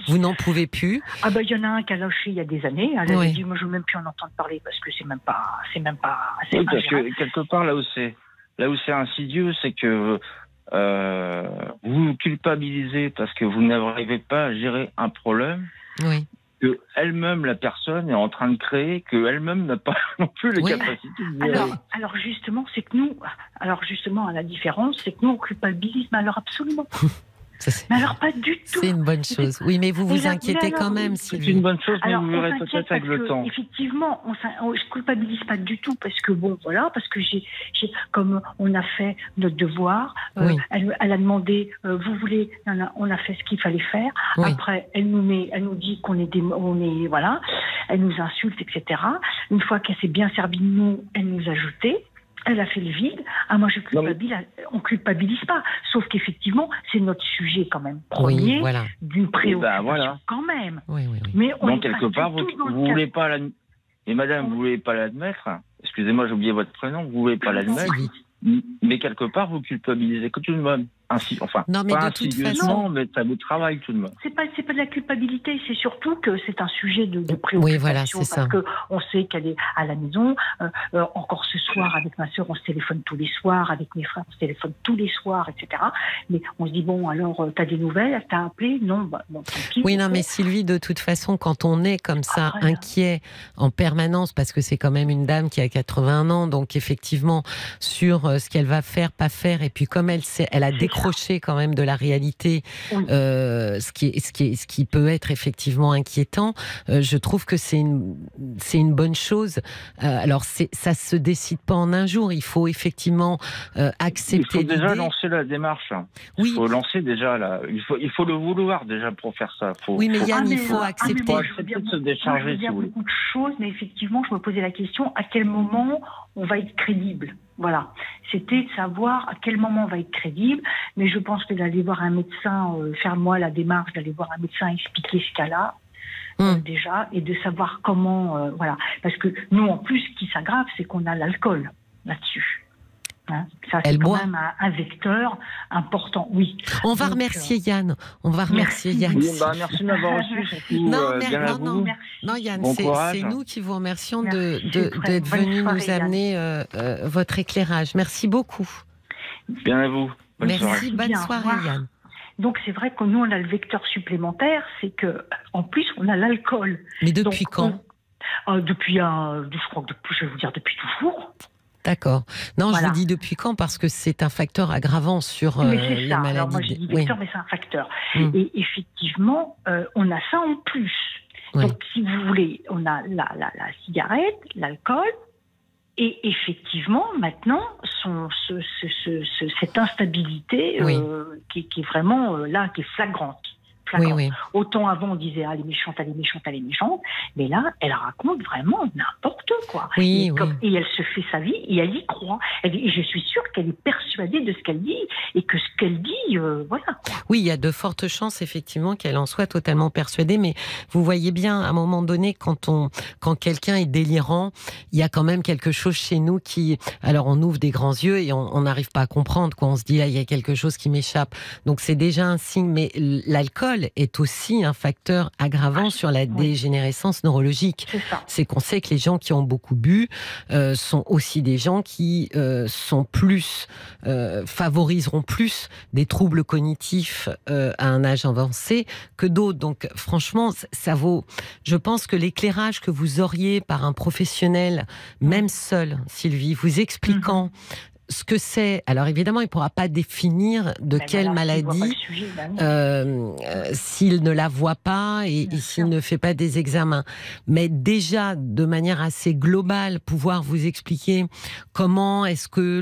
vous n'en pouvez plus. Ah il y en a un qui a lâché il y a des années. Elle avait dit, moi, je ne veux même plus en entendre parler, parce que c'est même pas... Oui, parce que quelque part, là où c'est insidieux, c'est que vous vous culpabilisez parce que vous n'arrivez pas à gérer un problème. Oui. Que elle-même, la personne est en train de créer, que elle-même n'a pas non plus les capacités de gérer. Alors justement, à la différence, c'est que nous, on culpabilise, mais alors absolument pas. Mais alors pas du tout. C'est une bonne chose. Oui, mais vous vous inquiétez quand même, Sylvie. C'est une bonne chose, mais vous verrez peut-être avec le temps. Effectivement, je culpabilise pas du tout parce que parce que j'ai comme on a fait notre devoir. Elle a demandé, vous voulez, on a fait ce qu'il fallait faire. Oui. Après, elle nous dit qu'on est voilà, elle nous insulte, etc. Une fois qu'elle s'est bien servie de nous, elle nous a jeté. Elle a fait le vide. Moi, on culpabilise pas. Sauf qu'effectivement, c'est notre sujet quand même premier, d'une préoccupation quand même. Oui. Mais on donc, quelque part, vous voulez pas l'admettre. Et madame, vous voulez pas l'admettre. Excusez-moi, j'ai oublié votre prénom. Vous voulez pas l'admettre. Mais quelque part, vous culpabilisez que tout le monde. Ainsi, enfin, non, mais pas de toute façon, mais ça vous travaille tout de même. C'est pas de la culpabilité, c'est surtout que c'est un sujet de préoccupation. Oui, voilà, c'est ça. Parce que on sait qu'elle est à la maison. Encore ce soir, avec ma sœur, on se téléphone tous les soirs. Avec mes frères, on se téléphone tous les soirs, etc. Mais on se dit alors, t'as des nouvelles? Elle t'a appelé? Non, tranquille. Oui, non, mais Sylvie, de toute façon, quand on est comme ça, inquiet en permanence, parce que c'est quand même une dame qui a 81 ans, donc effectivement, sur ce qu'elle va faire, pas faire, et puis comme elle a décroché quand même de la réalité, ce qui peut être effectivement inquiétant, je trouve que c'est une bonne chose. Alors ça se décide pas en un jour, il faut effectivement accepter. Il faut déjà lancer la démarche. Oui. Il faut lancer déjà il faut le vouloir déjà pour faire ça. Oui, mais Yann, il faut accepter. Je veux se décharger, si vous voulez. Beaucoup de choses, mais effectivement, je me posais la question à quel moment on va être crédible. Voilà, c'était de savoir à quel moment on va être crédible, mais je pense que d'aller voir un médecin, faire moi la démarche d'aller voir un médecin expliquer ce cas-là, déjà, et de savoir comment, voilà, parce que nous en plus, ce qui s'aggrave, c'est qu'on a l'alcool là-dessus. Hein, ça, c'est quand même un vecteur important, oui. On va remercier Yann. On va remercier Yann. Oui, merci de m'avoir reçu. Non, Yann, c'est nous qui vous remercions d'être venu nous amener votre éclairage. Merci beaucoup. Bien à vous. Merci, bonne soirée, Yann. Donc c'est vrai que nous, on a le vecteur supplémentaire, c'est que en plus, on a l'alcool. Mais depuis quand Depuis, je crois que je vais vous dire depuis toujours. D'accord. Non, voilà. Je vous dis depuis quand, parce que c'est un facteur aggravant sur les maladies. Alors moi, je dis vecteur, mais c'est un facteur. Et effectivement, on a ça en plus. Oui. Donc, si vous voulez, on a la cigarette, l'alcool, et effectivement, maintenant, cette instabilité qui est vraiment là, qui est flagrante. Oui. Autant avant on disait elle est méchante, mais là elle raconte vraiment n'importe quoi. Et elle se fait sa vie et elle y croit. Et je suis sûre qu'elle est persuadée de ce qu'elle dit et que ce qu'elle dit, voilà. Oui, il y a de fortes chances effectivement qu'elle en soit totalement persuadée, mais vous voyez bien à un moment donné quand quelqu'un est délirant, il y a quand même quelque chose chez nous alors on ouvre des grands yeux et on n'arrive pas à comprendre quoi. On se dit là il y a quelque chose qui m'échappe. Donc c'est déjà un signe, mais l'alcool est aussi un facteur aggravant sur la dégénérescence neurologique. C'est qu'on sait que les gens qui ont beaucoup bu sont aussi des gens qui favoriseront plus des troubles cognitifs à un âge avancé que d'autres. Donc franchement, ça vaut... Je pense que l'éclairage que vous auriez par un professionnel, même seul, Sylvie, vous expliquant ce que c'est. Alors évidemment, il ne pourra pas définir de quelle maladie s'il ne la voit pas et s'il ne fait pas des examens. Mais déjà, de manière assez globale, pouvoir vous expliquer comment est-ce que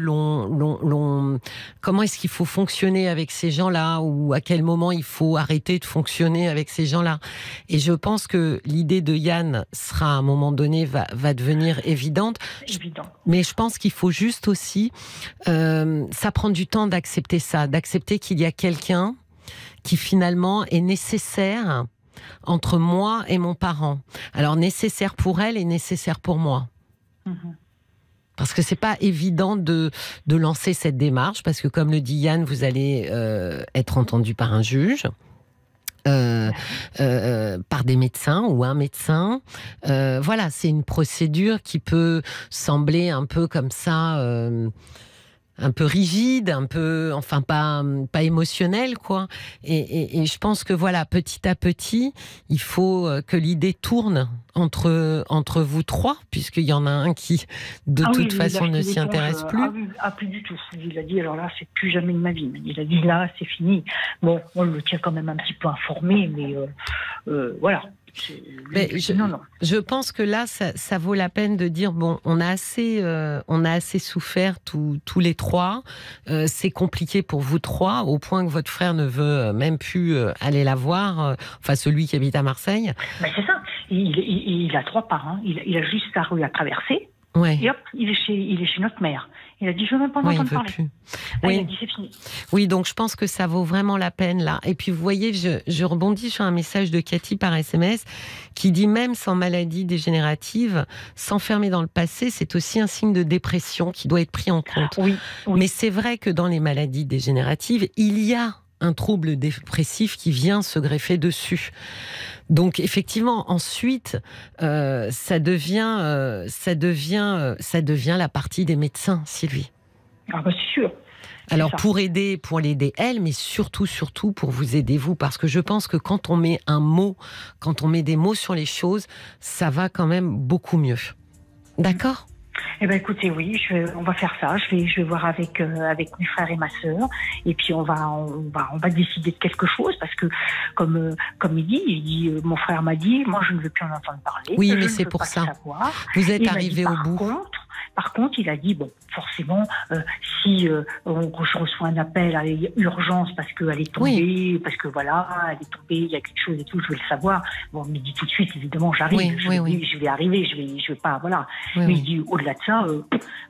comment est-ce qu'il faut fonctionner avec ces gens-là ou à quel moment il faut arrêter de fonctionner avec ces gens-là. Et je pense que l'idée de Yann sera à un moment donné va devenir évidente. Mais je pense qu'il faut juste aussi ça prend du temps d'accepter ça, d'accepter qu'il y a quelqu'un qui finalement est nécessaire entre moi et mon parent. Alors nécessaire pour elle et nécessaire pour moi. Parce que c'est pas évident de lancer cette démarche, parce que comme le dit Yann, vous allez être entendu par un juge. Par des médecins ou un médecin. Voilà, c'est une procédure qui peut sembler un peu comme ça, un peu rigide, un peu, enfin pas émotionnelle, quoi. Et je pense que voilà, petit à petit, il faut que l'idée tourne entre vous trois, puisqu'il y en a un qui, de toute façon, ne s'y intéresse plus. Plus du tout. Il a dit, alors là, c'est plus jamais de ma vie. Il a dit, là, c'est fini. Bon, on le tient quand même un petit peu informé, mais voilà. Je pense que là, ça vaut la peine de dire, bon, on a assez souffert tous les trois. C'est compliqué pour vous trois, au point que votre frère ne veut même plus aller la voir, enfin celui qui habite à Marseille. Ben c'est ça. Il a 3 parents. Il a juste la rue à traverser. Ouais. Et hop, il est chez notre mère. Il a dit, je ne veux même pas entendre parler. Il a dit, c'est fini. Oui, donc je pense que ça vaut vraiment la peine, là. Et puis, vous voyez, je rebondis sur un message de Cathy par SMS qui dit, même sans maladie dégénérative, s'enfermer dans le passé, c'est aussi un signe de dépression qui doit être pris en compte. Oui. Mais c'est vrai que dans les maladies dégénératives, il y a un trouble dépressif qui vient se greffer dessus. Donc effectivement, ensuite, ça devient la partie des médecins, Sylvie. Ah bah c'est sûr. Alors pour l'aider elle, mais surtout pour vous aider vous, parce que je pense que quand on met des mots sur les choses, ça va quand même beaucoup mieux. D'accord ? Eh ben écoutez, oui, on va faire ça. Je vais voir avec mes frères et ma sœur, et puis on va décider de quelque chose, parce que comme il dit, mon frère m'a dit, moi je ne veux plus en entendre parler. Oui, mais c'est pour ça. Vous êtes arrivé au bout. Par contre, il a dit, bon, forcément, si je reçois un appel à urgence parce qu'elle est tombée, parce que voilà, elle est tombée, il y a quelque chose et tout, je veux le savoir. Bon, il me dit tout de suite, évidemment, j'arrive, je vais arriver, je vais pas, voilà. Mais il dit, au-delà de ça,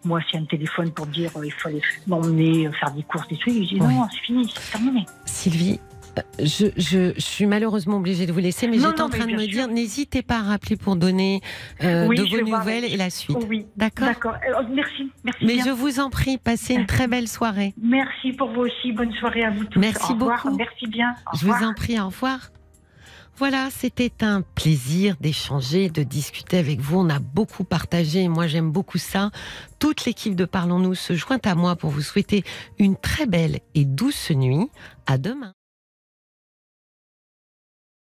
moi, s'il y a un téléphone pour dire, il faut aller m'emmener faire des courses, des trucs, je dis, non, c'est fini, c'est terminé. Sylvie, je suis malheureusement obligée de vous laisser, mais j'étais en train de me dire, n'hésitez pas à rappeler pour donner de vos nouvelles et la suite. Oui, d'accord. Merci. Mais bien. Je vous en prie, passez une très belle soirée. Merci pour vous aussi, bonne soirée à vous tous. Merci beaucoup. Merci bien. Je vous en prie, au revoir. Voilà, c'était un plaisir d'échanger, de discuter avec vous. On a beaucoup partagé et moi j'aime beaucoup ça. Toute l'équipe de Parlons-nous se joint à moi pour vous souhaiter une très belle et douce nuit. À demain.